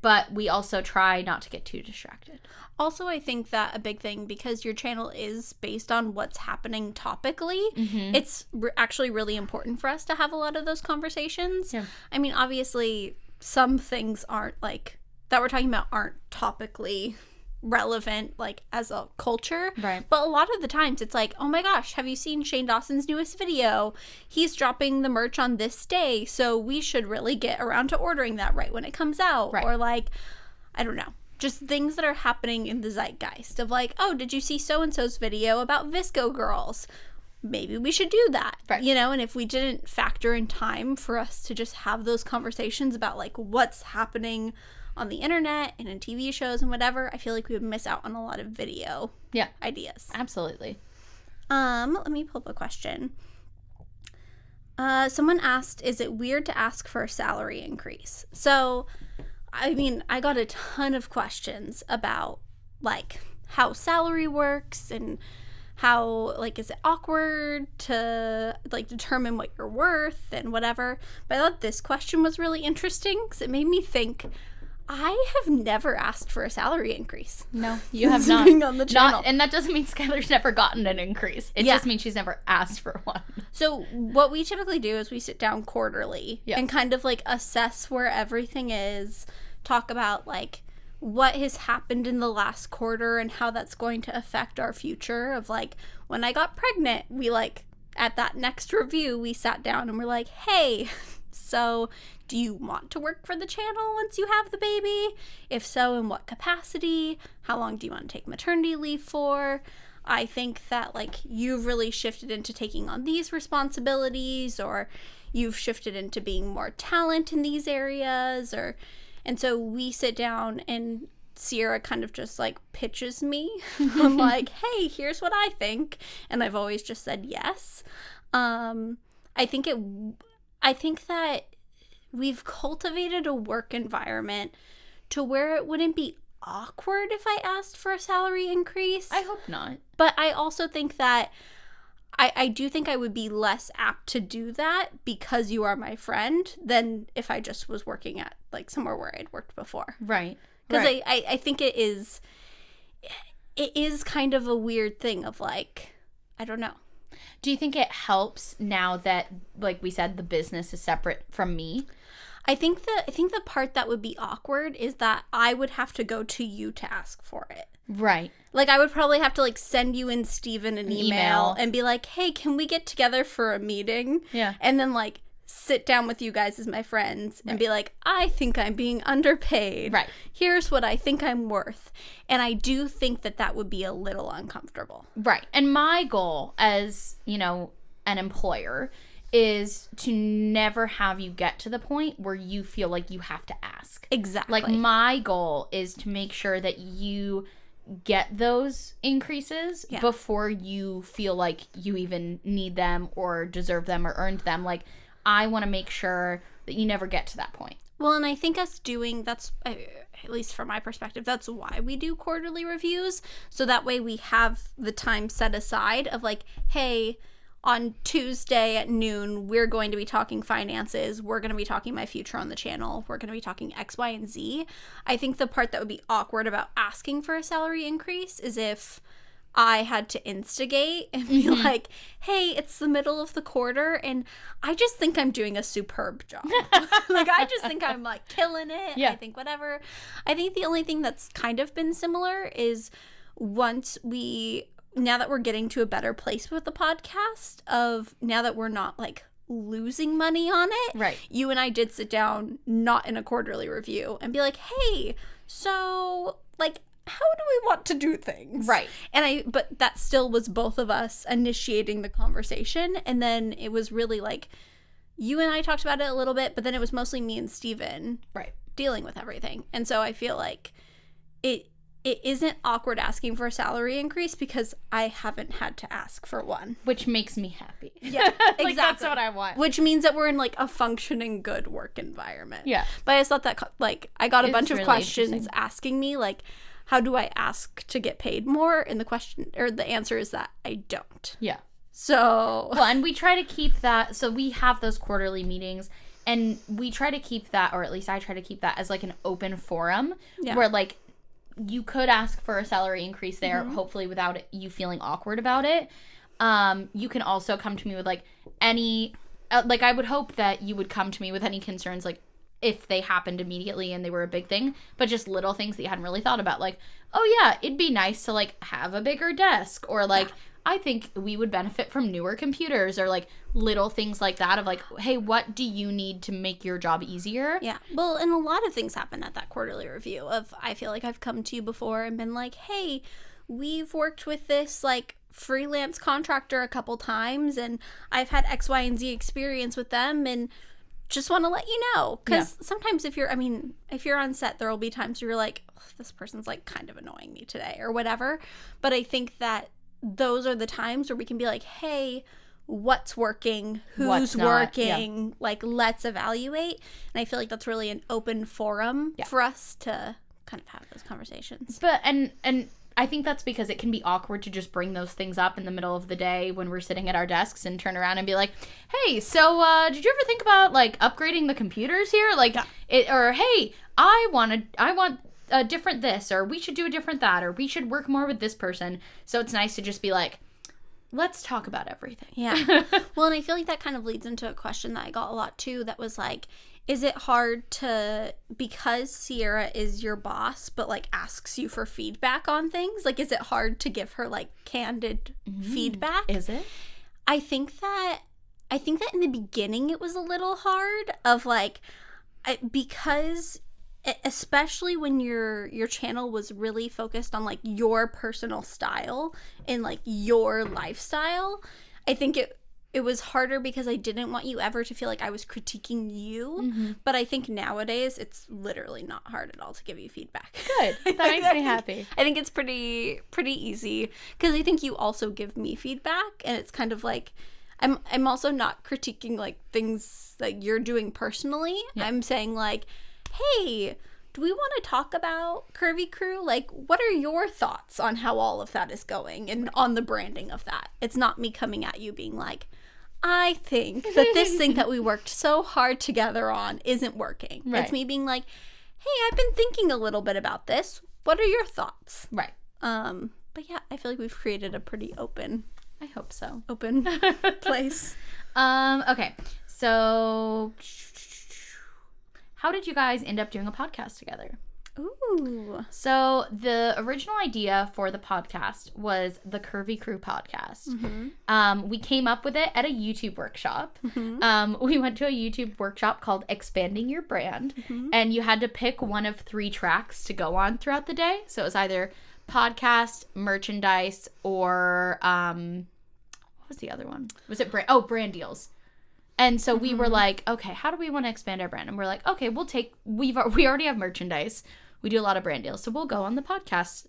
But we also try not to get too distracted. Also, I think that a big thing, because your channel is based on what's happening topically, it's actually really important for us to have a lot of those conversations. Yeah. I mean, obviously, some things aren't, like, that we're talking about aren't topically relevant, like, as a culture. Right. But a lot of the times it's like, oh my gosh, have you seen Shane Dawson's newest video? He's dropping the merch on this day, so we should really get around to ordering that right when it comes out. Right. Or, like, I don't know. Just things that are happening in the zeitgeist of, like, oh, did you see so-and-so's video about Visco girls? Maybe we should do that. Right. You know, and if we didn't factor in time for us to just have those conversations about, like, what's happening on the internet and in TV shows and whatever, I feel like we would miss out on a lot of video ideas. Absolutely. Let me pull up a question. Someone asked, is it weird to ask for a salary increase? So, I mean, I got a ton of questions about, like, how salary works and how, like, is it awkward to, like, determine what you're worth and whatever. But I thought this question was really interesting because it made me think, I have never asked for a salary increase. No, you have not. Being on the channel. And that doesn't mean Skylar's never gotten an increase. It just means she's never asked for one. So what we typically do is we sit down quarterly and kind of, like, assess where everything is, talk about, like, what has happened in the last quarter and how that's going to affect our future. Of, like, when I got pregnant, we, like, at that next review, we sat down and we're like, hey, so do you want to work for the channel once you have the baby? If so, in what capacity? How long do you want to take maternity leave for? I think that, like, you've really shifted into taking on these responsibilities, or you've shifted into being more talent in these areas, and so we sit down and Sierra kind of just, like, pitches me. I'm like, hey, here's what I think. And I've always just said yes. I think that we've cultivated a work environment to where it wouldn't be awkward if I asked for a salary increase. I hope not. But I also think that I do think I would be less apt to do that because you are my friend than if I just was working at, like, somewhere where I'd worked before. Right. Because I think it is kind of a weird thing of, like, I don't know. Do you think it helps now that, like we said, the business is separate from me? I think the part that would be awkward is that I would have to go to you to ask for it. Right. Like, I would probably have to, like, send you and Steven an email and be like, hey, can we get together for a meeting? Yeah. And then, like, sit down with you guys as my friends and be like, I think I'm being underpaid. Right. Here's what I think I'm worth. And I do think that would be a little uncomfortable. Right. And my goal as, you know, an employer is to never have you get to the point where you feel like you have to ask. Exactly. Like, my goal is to make sure that you get those increases before you feel like you even need them or deserve them or earned them. Like, I want to make sure that you never get to that point. Well, and I think us doing, that's, at least from my perspective, that's why we do quarterly reviews. So that way we have the time set aside of like, hey, on Tuesday at noon, we're going to be talking finances. We're going to be talking my future on the channel. We're going to be talking X, Y, and Z. I think the part that would be awkward about asking for a salary increase is if I had to instigate and be like, hey, it's the middle of the quarter and I just think I'm doing a superb job. Like, I just think I'm like killing it. Yeah. I think whatever. I think the only thing that's kind of been similar is now that we're getting to a better place with the podcast, of now that we're not like losing money on it, right? You and I did sit down, not in a quarterly review, and be like, hey, so like, how do we want to do things? Right. But that still was both of us initiating the conversation. And then it was really like, you and I talked about it a little bit, but then it was mostly me and Steven dealing with everything. And so I feel like it isn't awkward asking for a salary increase because I haven't had to ask for one. Which makes me happy. Yeah, exactly. Like, that's what I want. Which means that we're in, like, a functioning good work environment. Yeah. But I just thought that, like, I got a bunch of really questions asking me, like, how do I ask to get paid more? And the answer is that I don't. Yeah. So. Well, and we try to keep that. So we have those quarterly meetings. And we try to keep that, or at least I try to keep that as, like, an open forum. Yeah. Where, like, you could ask for a salary increase there, hopefully without you feeling awkward about it. You can also come to me with, like, any, like, I would hope that you would come to me with any concerns, like, if they happened immediately and they were a big thing, but just little things that you hadn't really thought about. Like, oh, yeah, it'd be nice to, like, have a bigger desk, or, like, I think we would benefit from newer computers, or, like, little things like that of, like, hey, what do you need to make your job easier? Yeah. Well, and a lot of things happen at that quarterly review of, I feel like I've come to you before and been like, hey, we've worked with this, like, freelance contractor a couple times, and I've had X, Y, and Z experience with them, and just want to let you know. Because sometimes if you're on set, there will be times where you're like, oh, this person's, like, kind of annoying me today, or whatever. But I think that those are the times where we can be like, hey, what's working, who's working, like, let's evaluate. And I feel like that's really an open forum for us to kind of have those conversations. But and I think that's because it can be awkward to just bring those things up in the middle of the day when we're sitting at our desks and turn around and be like, hey, so did you ever think about, like, upgrading the computers here? Like, or hey, I want a different this, or we should do a different that, or we should work more with this person. So it's nice to just be like, let's talk about everything. Yeah. Well, and I feel like that kind of leads into a question that I got a lot too, that was like, is it hard to, because Sierra is your boss, but, like, asks you for feedback on things? Like, is it hard to give her, like, candid feedback? Is it? I think that in the beginning it was a little hard of, like, because especially when your channel was really focused on, like, your personal style and, like, your lifestyle, I think it was harder because I didn't want you ever to feel like I was critiquing you. But I think nowadays it's literally not hard at all to give you feedback. Good. That makes me happy. I think it's pretty easy because I think you also give me feedback, and it's kind of like I'm also not critiquing, like, things that you're doing personally. Yeah. I'm saying, like, hey, do we want to talk about Curvy Crew? Like, what are your thoughts on how all of that is going and on the branding of that? It's not me coming at you being like, I think that this thing that we worked so hard together on isn't working. Right. It's me being like, hey, I've been thinking a little bit about this. What are your thoughts? Right. But yeah, I feel like we've created a pretty open, I hope so, place. Okay. So how did you guys end up doing a podcast together? Ooh. So the original idea for the podcast was the Curvy Crew podcast. Mm-hmm. We came up with it at a YouTube workshop. Mm-hmm. We went to a YouTube workshop called Expanding Your Brand, and you had to pick one of 3 tracks to go on throughout the day. So it was either podcast, merchandise, or what was the other one? Was it brand deals? And so we were like, okay, how do we want to expand our brand? And we're like, okay, we already have merchandise. We do a lot of brand deals. So we'll go on the podcast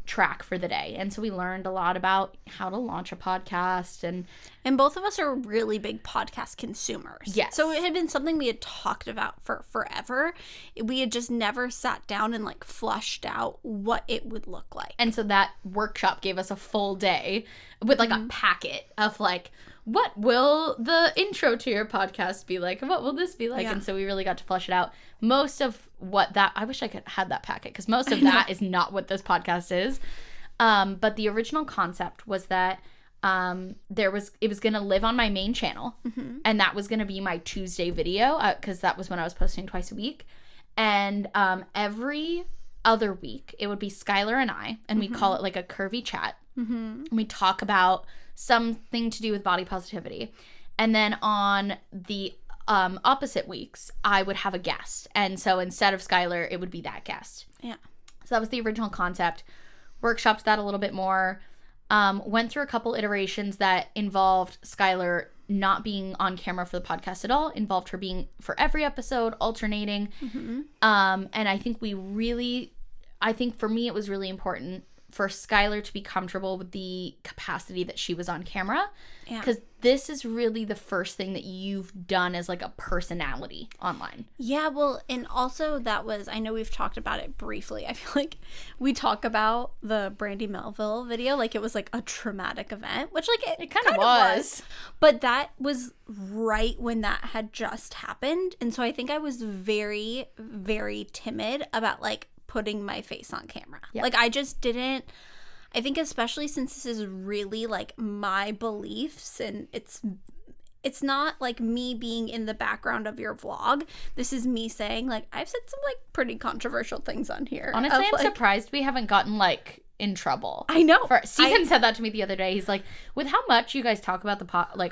track for the day. And so we learned a lot about how to launch a podcast. And both of us are really big podcast consumers. Yes. So it had been something we had talked about for forever. We had just never sat down and like flushed out what it would look like. And so that workshop gave us a full day with like a packet of like, what will the intro to your podcast be like? What will this be like? Yeah. And so we really got to flesh it out. Most of what that, I wish I could had that packet, because most of that is not what this podcast is. But the original concept was that it was going to live on my main channel, and that was going to be my Tuesday video, because that was when I was posting twice a week. And every other week, it would be Skylar and I, and we call it like a curvy chat. And we talk about something to do with body positivity. And then on the opposite weeks, I would have a guest. And so instead of Skylar, it would be that guest. Yeah. So that was the original concept. Workshopped that a little bit more. Went through a couple iterations that involved Skylar not being on camera for the podcast at all. Involved her being for every episode, alternating. And I think for me, it was really important for Skylar to be comfortable with the capacity that she was on camera. Yeah. Because this is really the first thing that you've done as like a personality online. Yeah, well, and also I know we've talked about it briefly. I feel like we talk about the Brandy Melville video like it was like a traumatic event, which like it kind of was. But that was right when that had just happened. And so I think I was very, very timid about like putting my face on camera. Yep. Like I just didn't. I think especially since this is really like my beliefs, and it's not like me being in the background of your vlog. This is me saying like I've said some like pretty controversial things on here. Honestly, I'm like, surprised we haven't gotten like in trouble. I know. Stephen said that to me the other day. He's like, with how much you guys talk about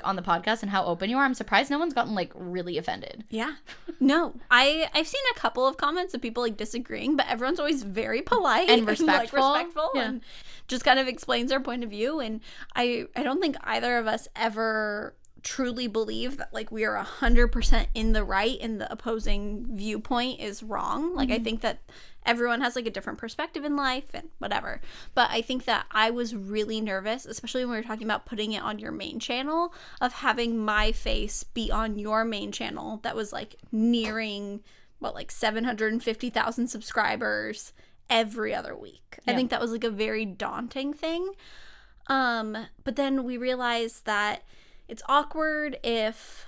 on the podcast and how open you are, I'm surprised no one's gotten like really offended. Yeah. No. I've seen a couple of comments of people like disagreeing, but everyone's always very polite and respectful, and just kind of explains their point of view. And I don't think either of us ever truly believe that like we are 100% in the right and the opposing viewpoint is wrong. Like I think that everyone has like a different perspective in life and whatever. But I think that I was really nervous, especially when we were talking about putting it on your main channel, of having my face be on your main channel that was like nearing like 750,000 subscribers every other week. Yeah. I think that was like a very daunting thing. But then we realized that it's awkward if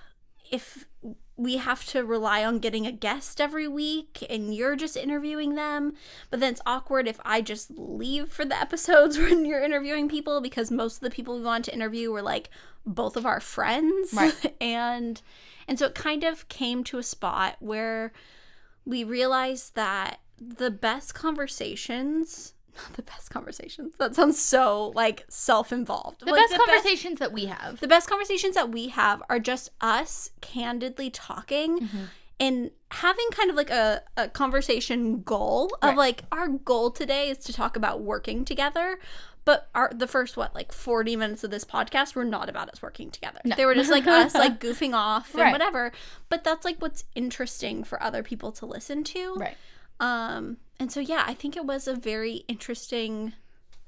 we have to rely on getting a guest every week and you're just interviewing them. But then it's awkward if I just leave for the episodes when you're interviewing people, because most of the people we wanted to interview were like both of our friends. Right. And so it kind of came to a spot where we realized that the best conversations, that sounds so like self-involved. The best conversations that we have are just us candidly talking and having kind of like a conversation goal of like, our goal today is to talk about working together. But the first 40 minutes of this podcast were not about us working together. No. They were just like us like goofing off and whatever. But that's like what's interesting for other people to listen to. Right. And so, yeah, I think it was a very interesting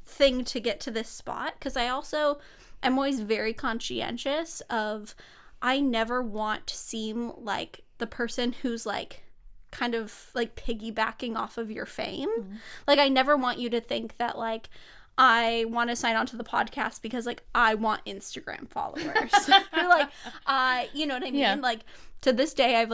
thing to get to this spot, because I also am always very conscientious of, I never want to seem like the person who's like kind of like piggybacking off of your fame. Like, I never want you to think that like I want to sign on to the podcast because like I want Instagram followers. Or like you know what I mean? Yeah. Like, to this day, I've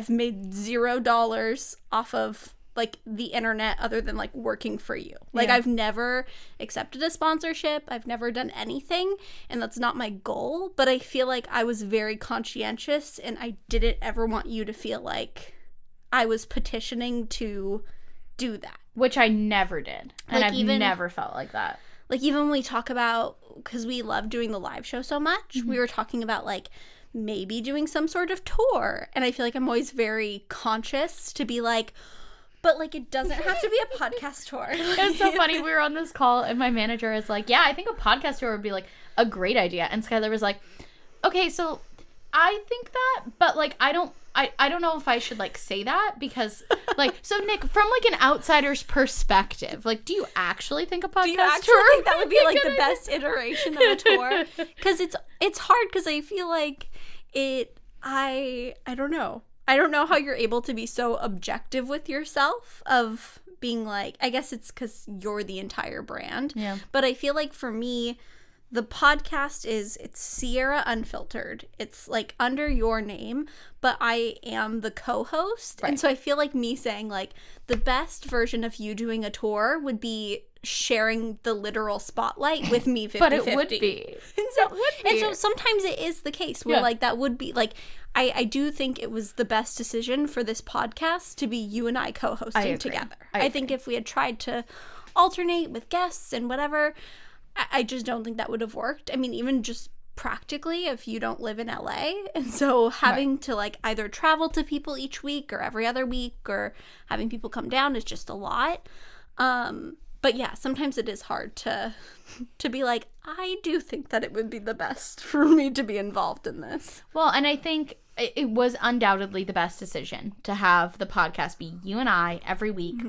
made $0 off of like the internet other than like working for you. Like I've never accepted a sponsorship. I've never done anything, and that's not my goal, but I feel like I was very conscientious, and I didn't ever want you to feel like I was petitioning to do that. Which I never did. And Like, I've never felt like that. Like even when we talk about, because we love doing the live show so much, we were talking about like maybe doing some sort of tour, and I feel like I'm always very conscious to be like, but like it doesn't have to be a podcast tour. It's so funny. We were on this call and my manager is like, yeah, I think a podcast tour would be like a great idea. And Skylar was like, okay, so I think that, but like I don't know if I should like say that, because like, so Nick, from like an outsider's perspective, like, do you actually think a podcast do you actually tour think that would be like the best iteration of a tour? Because it's hard, because I feel like I don't know. I don't know how you're able to be so objective with yourself of being like, I guess it's because you're the entire brand. Yeah. But I feel like for me, the podcast it's Sierra Unfiltered. It's like under your name, but I am the co-host. Right. And so I feel like me saying like the best version of you doing a tour would be sharing the literal spotlight with me 50-50. But it would be. And so sometimes it is the case where like that would be like, I do think it was the best decision for this podcast to be you and I co-hosting together. I think if we had tried to alternate with guests and whatever, I just don't think that would have worked. I mean, even just practically, if you don't live in LA, and so having to like either travel to people each week or every other week or having people come down is just a lot. But yeah, sometimes it is hard to be like, I do think that it would be the best for me to be involved in this. Well, and I think it was undoubtedly the best decision to have the podcast be you and I every week,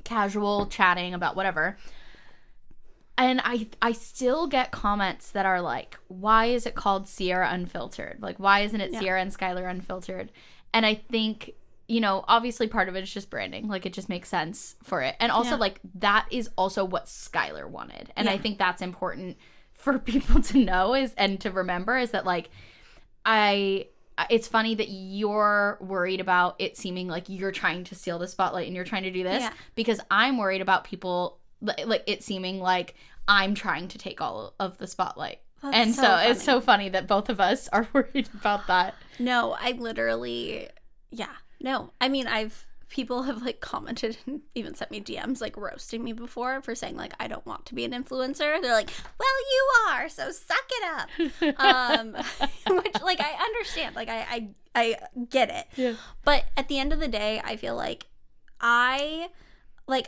casual chatting about whatever. And I still get comments that are like, why is it called Sierra Unfiltered? Like, why isn't it Sierra and Skylar Unfiltered? And I think, you know, obviously part of it is just branding. Like, it just makes sense for it. And also, like, that is also what Skylar wanted. And I think that's important for people to know and to remember is that, like, it's funny that you're worried about it seeming like you're trying to steal the spotlight and you're trying to do this because I'm worried about people like it seeming like I'm trying to take all of the spotlight. That's and so it's so funny that both of us are worried about that. No, I literally, no. I mean, people have like commented and even sent me DMs like roasting me before for saying like I don't want to be an influencer. They're like, well, you are, so suck it up. Which like I understand, like I get it. Yeah. But at the end of the day, I feel like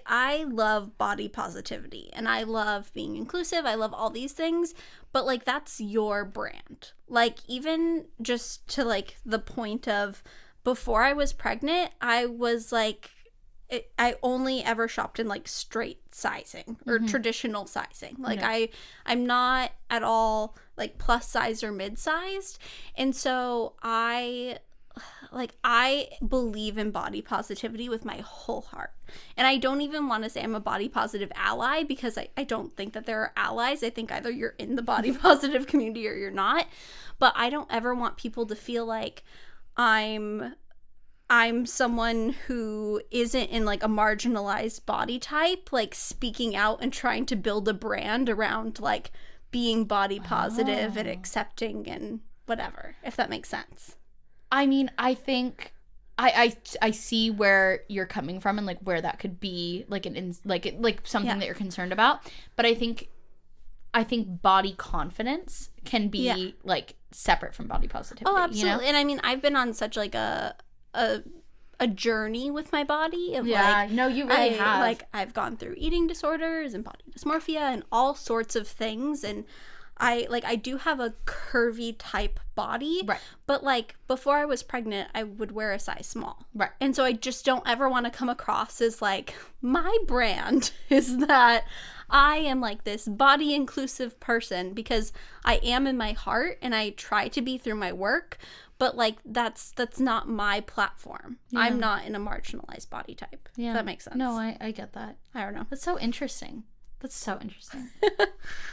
I love body positivity and I love being inclusive. I love all these things, but like that's your brand. Like even just to like the point of before I was pregnant, I was like, I only ever shopped in like straight sizing or traditional sizing. Like I'm not at all like plus size or mid-sized. And so I believe in body positivity with my whole heart. And I don't even want to say I'm a body positive ally because I don't think that there are allies. I think either you're in the body positive community or you're not. But I don't ever want people to feel like I'm someone who isn't in like a marginalized body type, like speaking out and trying to build a brand around like being body positive and accepting and whatever, if that makes sense. I mean, I think I see where you're coming from and like where that could be like like something that you're concerned about. But I think body confidence can be like separate from body positivity. Oh, absolutely. You know? And I mean, I've been on such like a journey with my body of no, you really have. Like I've gone through eating disorders and body dysmorphia and all sorts of things, and I do have a curvy type body, right? But like before I was pregnant, I would wear a size small, right? And so I just don't ever want to come across as like my brand is that I am like this body inclusive person, because I am in my heart and I try to be through my work, but like that's not my platform. I'm not in a marginalized body type. Yeah, if that makes sense. No, I get that. I don't know. That's so interesting.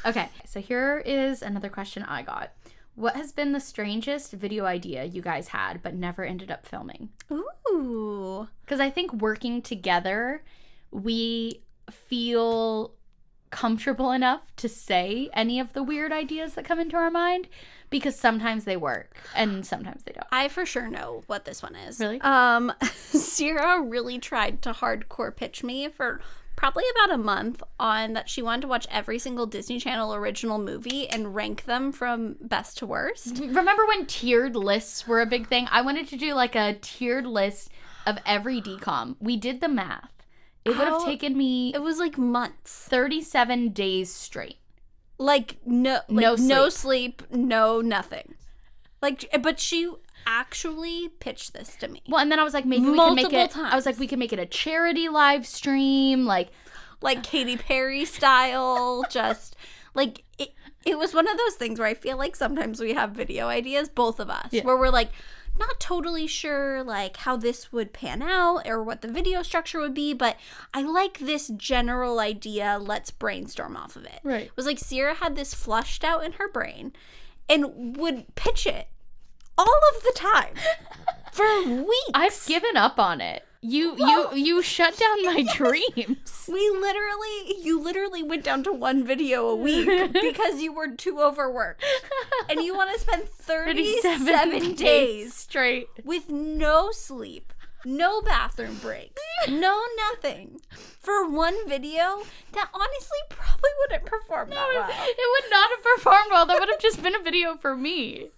Okay, so here is another question I got. What has been the strangest video idea you guys had but never ended up filming? Ooh. Because I think working together, we feel comfortable enough to say any of the weird ideas that come into our mind, because sometimes they work and sometimes they don't. I for sure know what this one is. Really? Sierra really tried to hardcore pitch me for probably about a month on that she wanted to watch every single Disney Channel original movie and rank them from best to worst. Remember when tiered lists were a big thing? I wanted to do like a tiered list of every DCOM. We did the math. It would have taken me... It was like months. 37 days straight. Like, no sleep, no nothing. Like, but she actually pitched this to me. Well, and then I was like, maybe we can make it... I was like, we can make it a charity live stream, like Katy Perry style, just, like, it was one of those things where I feel like sometimes we have video ideas, both of us, where we're like, not totally sure, like, how this would pan out or what the video structure would be, but I like this general idea. Let's brainstorm off of it. Right. It was like Sierra had this flushed out in her brain and would pitch it all of the time for weeks. I've given up on it. You shut down my dreams. You literally went down to one video a week because you were too overworked. And you want to spend 37 days straight with no sleep, no bathroom breaks, no nothing for one video that honestly probably wouldn't perform that well. It would not have performed well. That would have just been a video for me.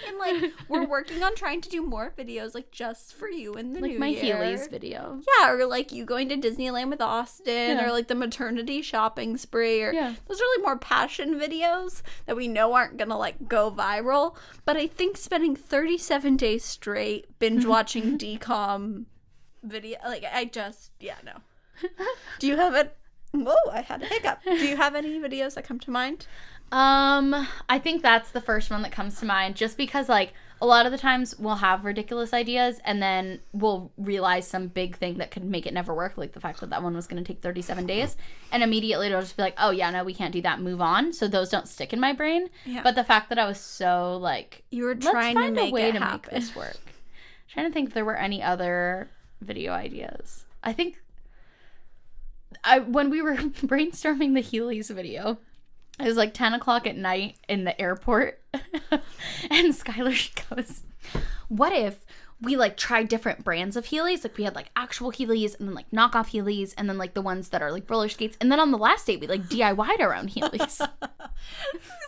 And, like, we're working on trying to do more videos, like, just for you in the new year. Like my Heelys video. Yeah, or, like, you going to Disneyland with Austin, or, like, the maternity shopping spree, or those are, like, more passion videos that we know aren't gonna, like, go viral. But I think spending 37 days straight binge-watching DCOM video, like, no. Do you have it? Whoa, I had a hiccup. Do you have any videos that come to mind? I think that's the first one that comes to mind, just because, like, a lot of the times we'll have ridiculous ideas and then we'll realize some big thing that could make it never work, like the fact that one was going to take 37 days, and immediately it'll just be like, oh yeah, no, we can't do that, move on. So those don't stick in my brain. Yeah. But the fact that I was so, like, you were trying to make it happen. Make this work. Trying to think if there were any other video ideas. I think when we were brainstorming the Heelys video, it was like 10 o'clock at night in the airport. And Skylar goes, what if we, like, tried different brands of Heelys? Like, we had, like, actual Heelys and then, like, knockoff Heelys and then, like, the ones that are, like, roller skates. And then on the last date, we, like, DIY'd our own Heelys.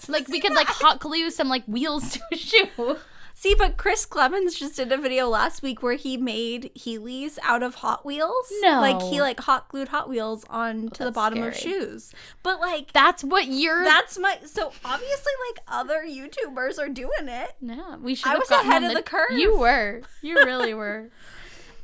Like, we could, like, hot glue some, like, wheels to a shoe. See, but Chris Clemens just did a video last week where he made Heelys out of Hot Wheels. No. Like, he, like, hot glued Hot Wheels onto the bottom of shoes. But, like... So, obviously, like, other YouTubers are doing it. Yeah, we should have gotten ahead of the curve. You were. You really were.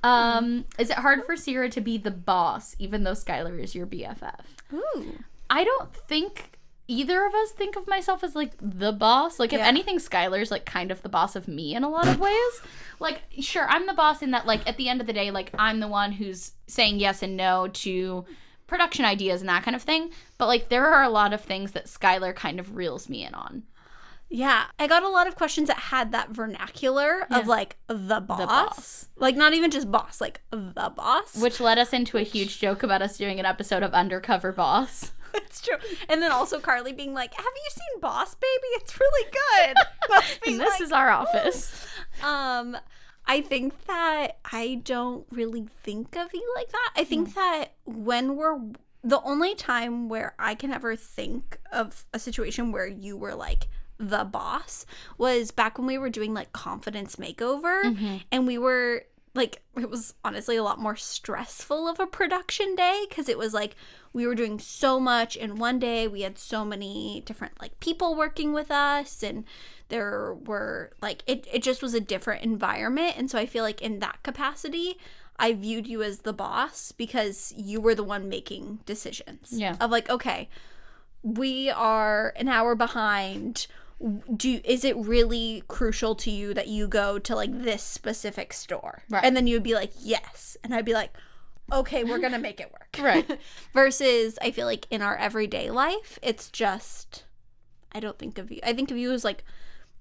Is it hard for Sierra to be the boss, even though Skylar is your BFF? Ooh. I don't think either of us think of myself as, like, the boss. Like, if anything, Skylar's, like, kind of the boss of me in a lot of ways. Like, sure, I'm the boss in that, like, at the end of the day, like, I'm the one who's saying yes and no to production ideas and that kind of thing. But, like, there are a lot of things that Skylar kind of reels me in on. Yeah, I got a lot of questions that had that vernacular of, like, the boss. Like, not even just boss, like, the boss. Which led us into a huge joke about us doing an episode of Undercover Boss. It's true. And then also Carley being like, have you seen Boss Baby? It's really good. And this is our office. I think that I don't really think of you like that. I think that when the only time where I can ever think of a situation where you were, like, the boss was back when we were doing, like, Confidence Makeover. And we were, like, it was honestly a lot more stressful of a production day because it was, like, we were doing so much in one day. We had so many different, like, people working with us, and there were, like, it just was a different environment. And so I feel like in that capacity, I viewed you as the boss because you were the one making decisions. Yeah. Of, like, okay, we are an hour behind. Is it really crucial to you that you go to, like, this specific store? Right. And then you would be like, yes. And I'd be like, okay, we're gonna make it work. Right. Versus I feel like in our everyday life, it's just, I don't think of you. I think of you as, like,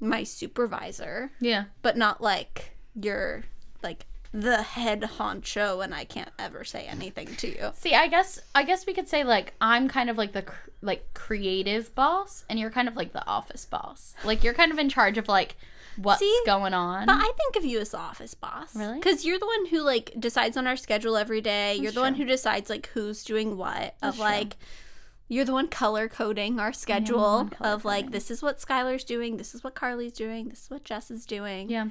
my supervisor. Yeah. But not like you're like the head honcho and I can't ever say anything to you. See, I guess we could say like I'm kind of like the creative boss and you're kind of like the office boss. Like you're kind of in charge of like what's going on. But I think of you as the office boss. Really? Because you're the one who like decides on our schedule every day. You're the one who decides like who's doing what. Of like, you're the one color coding our schedule of like, this is what Skylar's doing, this is what Carley's doing, this is what Jess is doing. Yeah.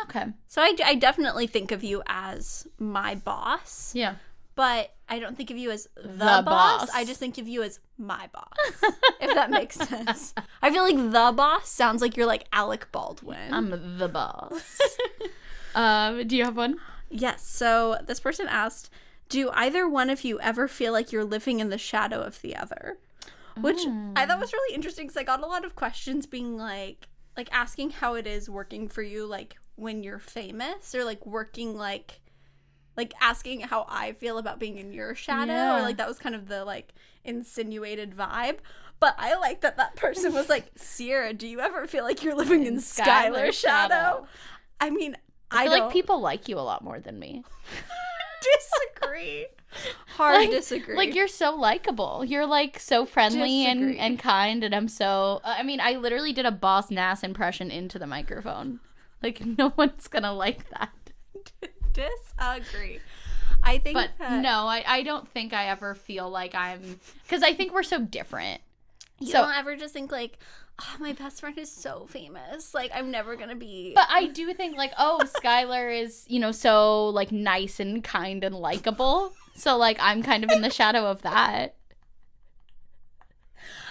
Okay. So I definitely think of you as my boss. Yeah. But I don't think of you as the boss. I just think of you as my boss, if that makes sense. I feel like the boss sounds like you're like Alec Baldwin. I'm the boss. Do you have one? Yes. So this person asked, do either one of you ever feel like you're living in the shadow of the other? Which I thought was really interesting because I got a lot of questions being like asking how it is working for you, like when you're famous, or like working like asking how I feel about being in your shadow, or like that was kind of the like insinuated vibe. But I like that person was like, Sierra, do you ever feel like you're living in Skylar's shadow? I mean, I feel don't like people like you a lot more than me. disagree. Hard disagree. Like you're so likable. You're like so friendly and kind, and I'm so. I mean, I literally did a Boss Nass impression into the microphone. Like no one's gonna like that. Disagree. I think no, I don't think I ever feel like I'm, because I think we're so different. You don't ever just think like, oh, my best friend is so famous, like I'm never gonna be. But I do think like, oh, Skylar is, you know, so like nice and kind and likable, so like I'm kind of in the shadow of that.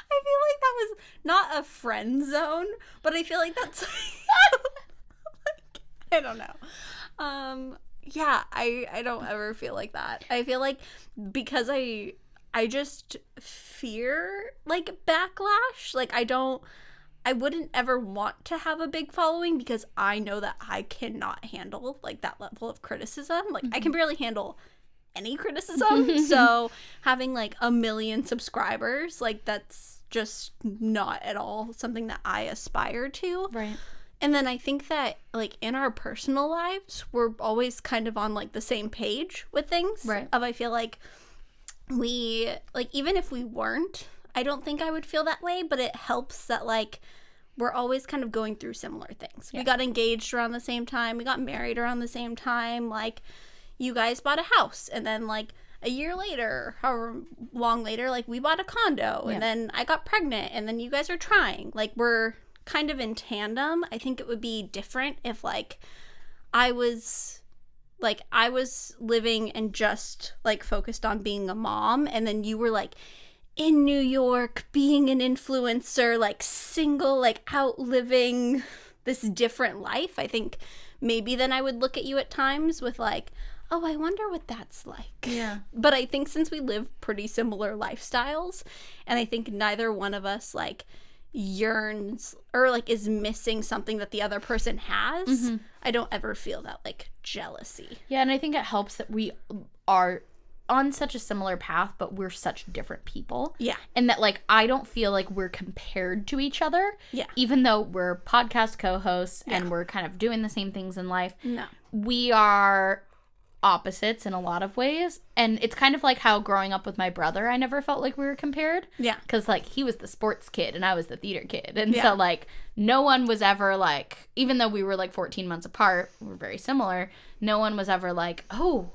I feel like that was not a friend zone, but I feel like that's like, I don't know. Yeah, I don't ever feel like that. I feel like because I just fear like backlash. Like I wouldn't ever want to have a big following because I know that I cannot handle like that level of criticism. Like I can barely handle any criticism. So having like 1 million subscribers, like that's just not at all something that I aspire to. Right. And then I think that, like, in our personal lives, we're always kind of on, like, the same page with things. Right. I feel like we, like, even if we weren't, I don't think I would feel that way, but it helps that, like, we're always kind of going through similar things. Yeah. We got engaged around the same time. We got married around the same time. Like, you guys bought a house. And then, like, a year later, however long later, like, we bought a condo. Yeah. And then I got pregnant. And then you guys are trying. Like, we're kind of in tandem. I think it would be different if like I was living and just like focused on being a mom, and then you were like in New York being an influencer, like single, like out living this different life. I think maybe then I would look at you at times with like, oh, I wonder what that's like. Yeah. But I think since we live pretty similar lifestyles, and I think neither one of us like yearns or like is missing something that the other person has, I don't ever feel that like jealousy. Yeah, and I think it helps that we are on such a similar path, but we're such different people. Yeah. And that like I don't feel like we're compared to each other. Yeah. Even though we're podcast co-hosts and we're kind of doing the same things in life. No. We are opposites in a lot of ways, and it's kind of like how growing up with my brother I never felt like we were compared, because like he was the sports kid and I was the theater kid, and so like no one was ever like, even though we were like 14 months apart, we're very similar, no one was ever like, oh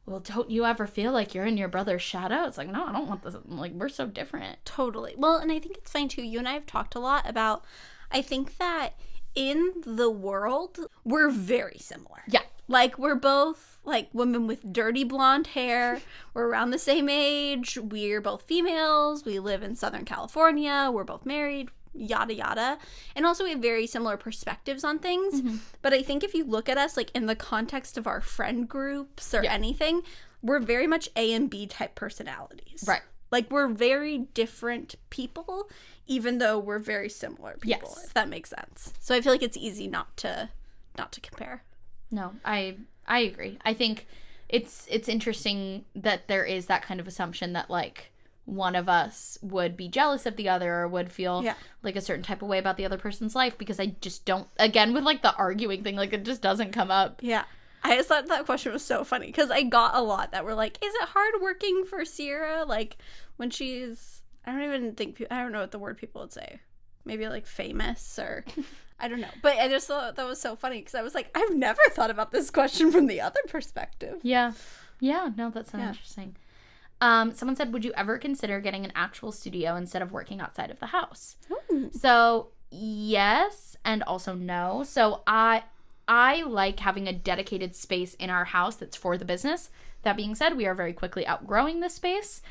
well, don't you ever feel like you're in your brother's shadow? It's like, no, I don't want this, like we're so different. Totally. Well, and I think it's fine too, you and I have talked a lot about, I think that in the world we're very similar. Yeah. Like, we're both, like, women with dirty blonde hair. We're around the same age. We're both females. We live in Southern California. We're both married, yada, yada. And also, we have very similar perspectives on things. But I think if you look at us, like, in the context of our friend groups or anything, we're very much A and B type personalities. Right. Like, we're very different people, even though we're very similar people, if that makes sense. So I feel like it's easy not to compare. No, I agree. I think it's interesting that there is that kind of assumption that like one of us would be jealous of the other or would feel Yeah. like a certain type of way about the other person's life, because I just don't, again, with like the arguing thing, like it just doesn't come up. Yeah. I just thought that question was so funny because I got a lot that were like, is it hard working for Sierra? Like when she's, I don't know what the word people would say. Maybe like famous or I don't know. But I just thought that was so funny because I was like, I've never thought about this question from the other perspective. Yeah. Yeah. No, that's so interesting. Someone said, would you ever consider getting an actual studio instead of working outside of the house? Ooh. So yes, and also no. So I like having a dedicated space in our house that's for the business. That being said, we are very quickly outgrowing this space.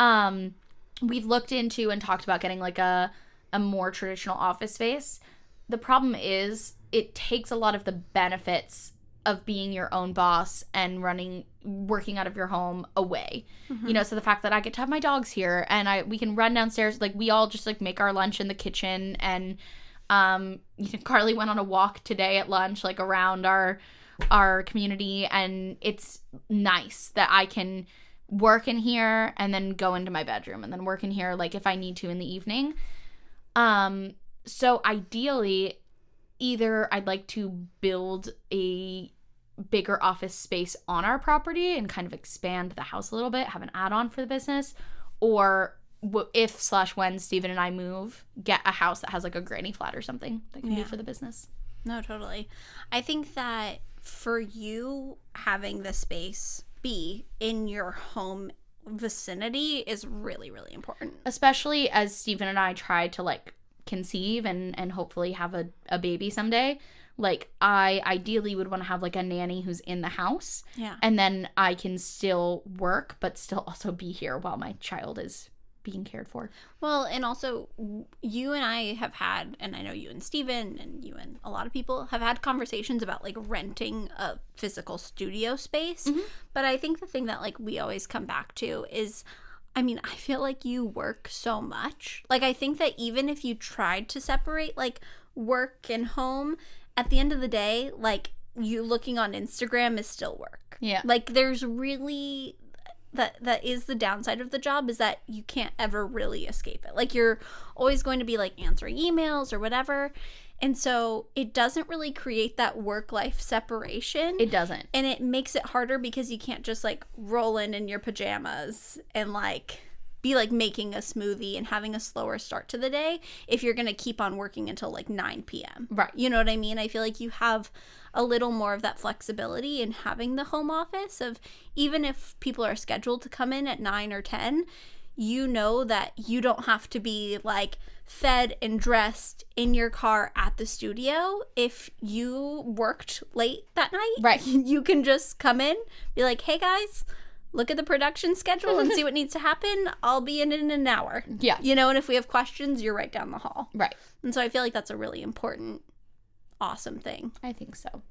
We've looked into and talked about getting like a more traditional office space. The problem is it takes a lot of the benefits of being your own boss and working out of your home away. Mm-hmm. You know, so the fact that I get to have my dogs here and we can run downstairs, like we all just like make our lunch in the kitchen, and Carley went on a walk today at lunch, like around our community, and it's nice that I can work in here and then go into my bedroom and then work in here, like if I need to in the evening. So ideally, either I'd like to build a bigger office space on our property and kind of expand the house a little bit, have an add-on for the business, or if/when Steven and I move, get a house that has like a granny flat or something that can be for the business. No, totally. I think that for you, having the space be in your home vicinity is really, really important. Especially as Steven and I try to like conceive and hopefully have a baby someday. Like I ideally would want to have like a nanny who's in the house. Yeah. And then I can still work but still also be here while my child is being cared for. Well, and also you and I have had, and I know you and Steven and you and a lot of people have had conversations about like renting a physical studio space. Mm-hmm. But I think the thing that like we always come back to is, I mean, I feel like you work so much. Like I think that even if you tried to separate like work and home, at the end of the day, like you looking on Instagram is still work. Yeah. Like there's really... That is the downside of the job, is that you can't ever really escape it. Like you're always going to be like answering emails or whatever. And so it doesn't really create that work-life separation. It doesn't. And it makes it harder because you can't just like roll in your pajamas and like be like making a smoothie and having a slower start to the day if you're going to keep on working until like 9 p.m. Right. You know what I mean? I feel like you have a little more of that flexibility in having the home office of, even if people are scheduled to come in at 9 or 10, you know that you don't have to be like fed and dressed in your car at the studio. If you worked late that night, right, you can just come in, be like, hey guys, look at the production schedule and see what needs to happen. I'll be in an hour. Yeah. You know, and if we have questions, you're right down the hall. Right. And so I feel like that's a really important, awesome thing. I think so.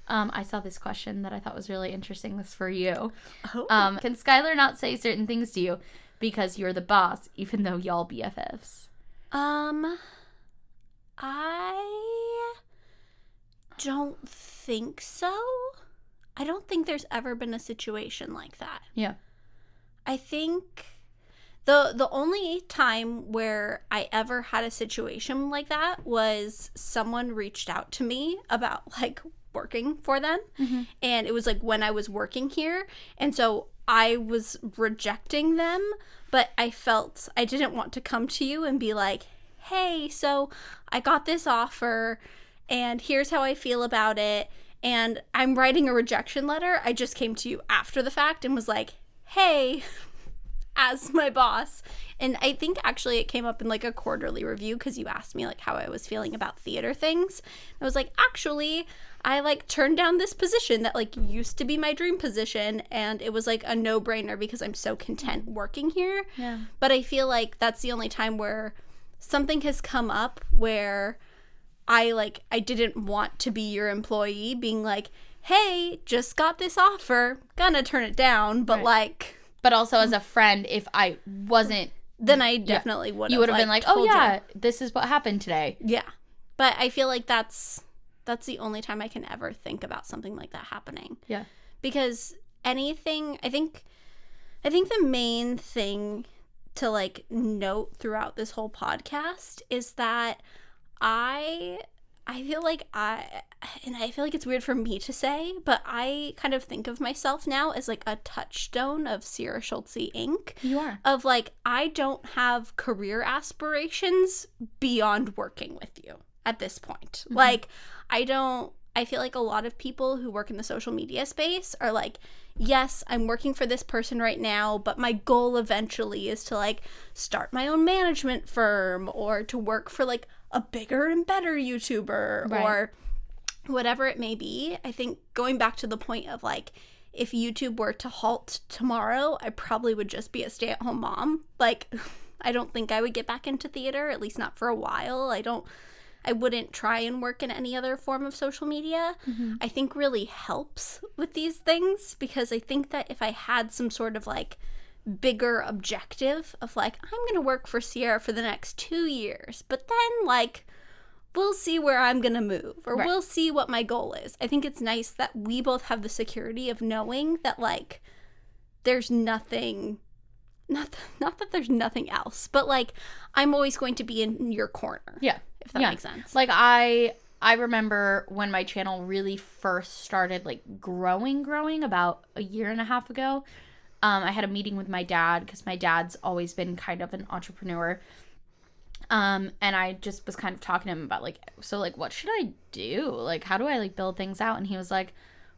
I saw this question that I thought was really interesting. This for you. Oh. Can Skylar not say certain things to you because you're the boss, even though y'all BFFs? I don't think so. I don't think there's ever been a situation like that. Yeah. I think the only time where I ever had a situation like that was someone reached out to me about like working for them. Mm-hmm. And it was like when I was working here. And so I was rejecting them, but I felt I didn't want to come to you and be like, hey, so I got this offer and here's how I feel about it. And I'm writing a rejection letter. I just came to you after the fact and was like, hey, as my boss. And I think actually it came up in like a quarterly review because you asked me like how I was feeling about theater things. I was like, actually, I like turned down this position that like used to be my dream position, and it was like a no-brainer because I'm so content working here. Yeah. But I feel like that's the only time where something has come up where I didn't want to be your employee, being like, hey, just got this offer, gonna turn it down, but right. like... But also as a friend, if I wasn't... Then I definitely would have. You would have been like, oh yeah, this is what happened today. Yeah. But I feel like that's the only time I can ever think about something like that happening. Yeah. Because anything, I think the main thing to like note throughout this whole podcast is that I feel like I feel like it's weird for me to say, but I kind of think of myself now as like a touchstone of Sierra Schultzzie Inc. You are. Of like, I don't have career aspirations beyond working with you at this point. Mm-hmm. Like, I feel like a lot of people who work in the social media space are like, yes, I'm working for this person right now, but my goal eventually is to like start my own management firm or to work for like a bigger and better YouTuber or whatever it may be. I think going back to the point of like, if YouTube were to halt tomorrow, I probably would just be a stay-at-home mom. Like, I don't think I would get back into theater, at least not for a while. I wouldn't try and work in any other form of social media. Mm-hmm. I think really helps with these things, because I think that if I had some sort of like bigger objective of like, I'm going to work for Sierra for the next 2 years, but then like, we'll see where I'm going to move, or we'll see what my goal is. I think it's nice that we both have the security of knowing that like, there's nothing, not that there's nothing else, but like, I'm always going to be in your corner. Yeah. If that makes sense. Like, I remember when my channel really first started, like, growing about a year and a half ago. I had a meeting with my dad, because my dad's always been kind of an entrepreneur. And I just was kind of talking to him about, like, so, like, what should I do? Like, how do I, like, build things out? And he was like,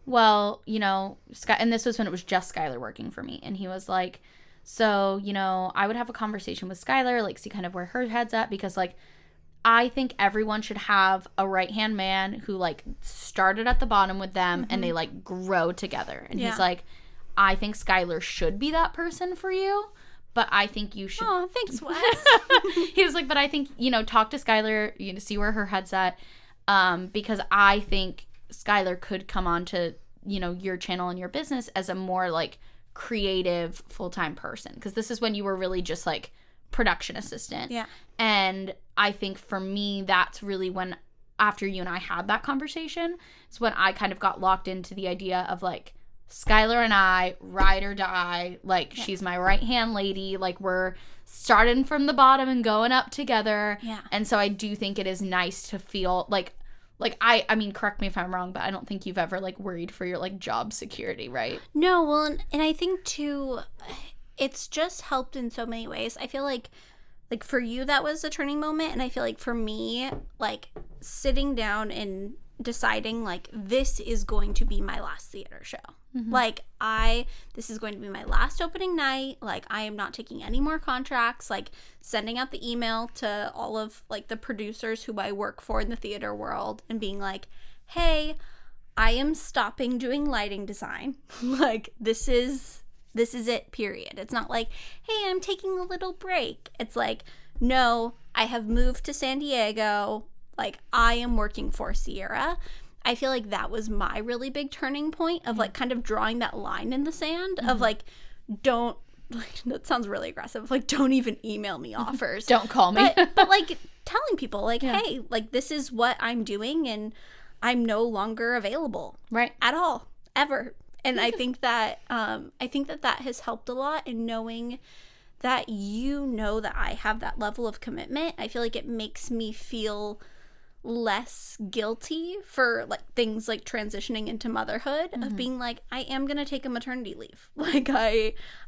well, you know, and this was when it was just Skylar working for me. And he was like, so, you know, I would have a conversation with Skylar, like, see kind of where her head's at, because, like, I think everyone should have a right-hand man who, like, started at the bottom with them and they, like, grow together. And he's like, I think Skylar should be that person for you, but I think you should. Oh, thanks, Wes. He was like, but I think, you know, talk to Skylar, you know, see where her head's at, because I think Skylar could come on to, you know, your channel and your business as a more, like, creative full-time person, because this is when you were really just, like, production assistant. Yeah. And I think for me, that's really when, after you and I had that conversation, is when I kind of got locked into the idea of, like, Skylar and I, ride or die, like, she's my right-hand lady, like, we're starting from the bottom and going up together. Yeah. And so I do think it is nice to feel, like I mean, correct me if I'm wrong, but I don't think you've ever, like, worried for your, like, job security, right? No, well, and I think, too, it's just helped in so many ways. I feel like for you, that was a turning moment, and I feel like for me, like, sitting down and deciding, like, this is going to be my last theater show. Mm-hmm. Like, this is going to be my last opening night. Like, I am not taking any more contracts. Like, sending out the email to all of, like, the producers who I work for in the theater world and being like, hey, I am stopping doing lighting design. Like, this is it, period. It's not like, hey, I'm taking a little break. It's like, no, I have moved to San Diego. Like, I am working for Sierra. I feel like that was my really big turning point of, like, kind of drawing that line in the sand of, like, don't, like, that sounds really aggressive. Like, don't even email me offers. Don't call me. But like, telling people, like, hey, like, this is what I'm doing and I'm no longer available. Right. At all. Ever. And I think that that has helped a lot in knowing that you know that I have that level of commitment. I feel like it makes me feel less guilty for, like, things like transitioning into motherhood, of being like, I am going to take a maternity leave. Like,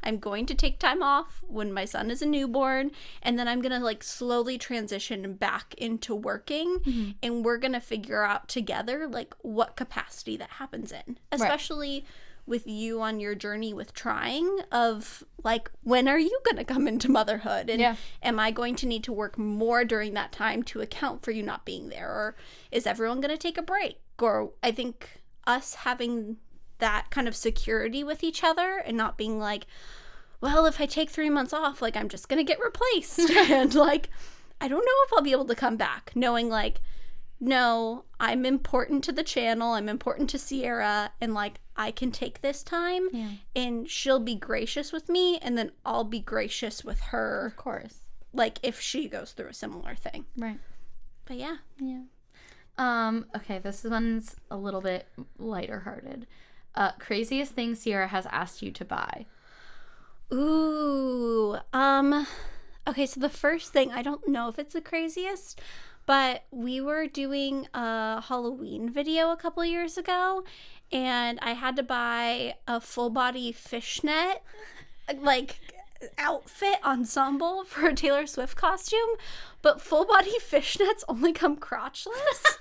I'm going to take time off when my son is a newborn, and then I'm going to, like, slowly transition back into working, and we're going to figure out together, like, what capacity that happens in, especially with you on your journey with trying of, like, when are you going to come into motherhood? And am I going to need to work more during that time to account for you not being there? Or is everyone going to take a break? Or I think us having that kind of security with each other and not being like, well, if I take 3 months off, like, I'm just going to get replaced. And, like, I don't know if I'll be able to come back, knowing, like, no, I'm important to the channel, I'm important to Sierra, and, like, I can take this time, and she'll be gracious with me, and then I'll be gracious with her. Of course. Like, if she goes through a similar thing. Right. But yeah. Okay, this one's a little bit lighter hearted. Craziest thing Sierra has asked you to buy. Ooh, Okay, so the first thing, I don't know if it's the craziest, but we were doing a Halloween video a couple years ago, and I had to buy a full body fishnet, like, outfit ensemble for a Taylor Swift costume, but full body fishnets only come crotchless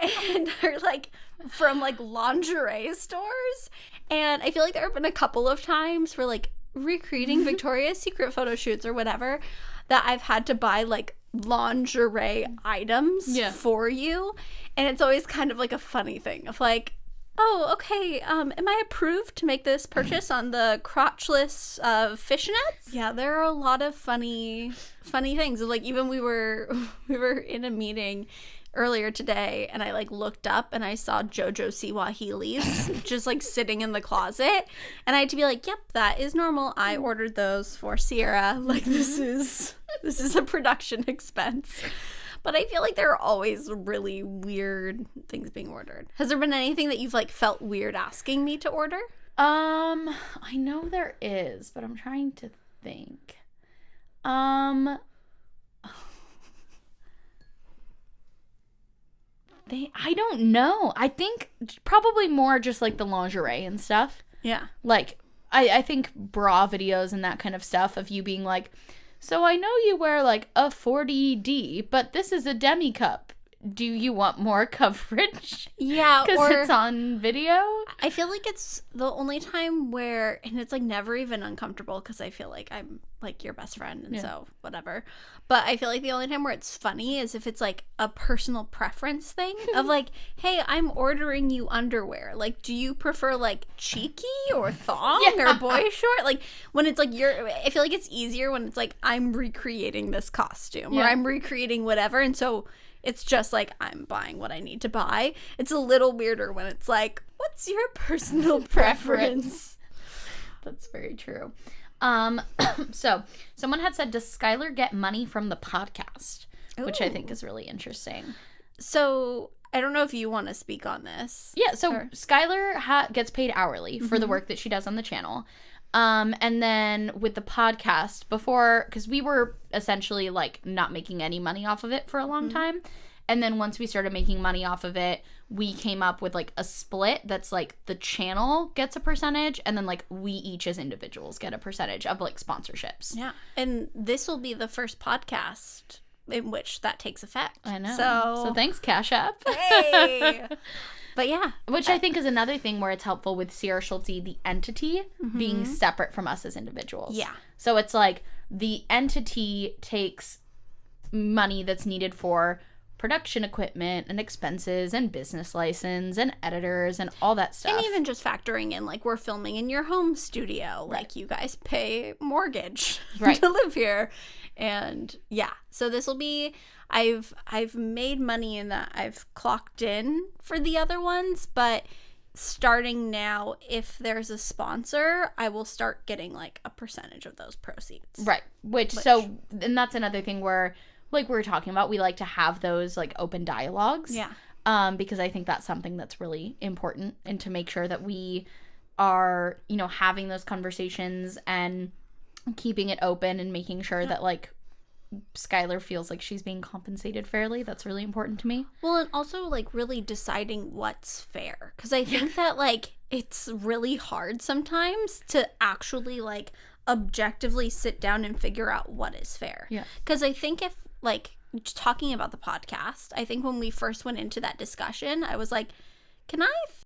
and are like from like lingerie stores. And I feel like there have been a couple of times for like recreating Victoria's Secret photo shoots or whatever that I've had to buy like lingerie items for you, and it's always kind of like a funny thing of like, oh, okay, am I approved to make this purchase on the crotchless fishnets? Yeah, there are a lot of funny things. Like, even we were in a meeting earlier today, and I like looked up and I saw JoJo Siwa Heelys just like sitting in the closet, and I had to be like, yep, that is normal. I ordered those for Sierra. Like, this is a production expense. But I feel like there are always really weird things being ordered. Has there been anything that you've like felt weird asking me to order? I know there is, but I'm trying to think. I don't know. I think probably more just like the lingerie and stuff. Yeah. Like, I think bra videos and that kind of stuff of you being like, so I know you wear like a 40D, but this is a demi cup. Do you want more coverage? Yeah, because it's on video. I feel like it's the only time where, and it's like never even uncomfortable because I feel like I'm like your best friend and so whatever. But I feel like the only time where it's funny is if it's like a personal preference thing of like, hey, I'm ordering you underwear. Like, do you prefer like cheeky or thong or boy short? Like, when it's like I feel like it's easier when it's like I'm recreating this costume or I'm recreating whatever, and so it's just like I'm buying what I need to buy. It's a little weirder when it's like, what's your personal preference? That's very true. So someone had said, does Skylar get money from the podcast? Ooh. Which I think is really interesting. So I don't know if you want to speak on this. Yeah, so Skylar gets paid hourly for the work that she does on the channel. And then with the podcast before, because we were essentially like not making any money off of it for a long time. And then once we started making money off of it, we came up with like a split that's like the channel gets a percentage, and then like we each as individuals get a percentage of like sponsorships. Yeah. And this will be the first podcast in which that takes effect. I know. So thanks, Cash App. Hey. But yeah. Which I think is another thing where it's helpful with Sierra Schultzzie, the entity, being separate from us as individuals. Yeah. So it's like the entity takes money that's needed for production equipment and expenses and business license and editors and all that stuff. And even just factoring in, like, we're filming in your home studio. Right. Like, you guys pay mortgage to live here. And yeah, so this will be, I've made money in that I've clocked in for the other ones, but starting now, if there's a sponsor, I will start getting like a percentage of those proceeds. Right. And that's another thing where, like we were talking about, we like to have those like open dialogues. Yeah. Because I think that's something that's really important, and to make sure that we are, having those conversations and keeping it open and making sure that like Skylar feels like she's being compensated fairly. That's really important to me. Well, and also like really deciding what's fair, because I think that like it's really hard sometimes to actually like objectively sit down and figure out what is fair. Yeah. Because I think if like talking about the podcast, I think when we first went into that discussion, I was like, can I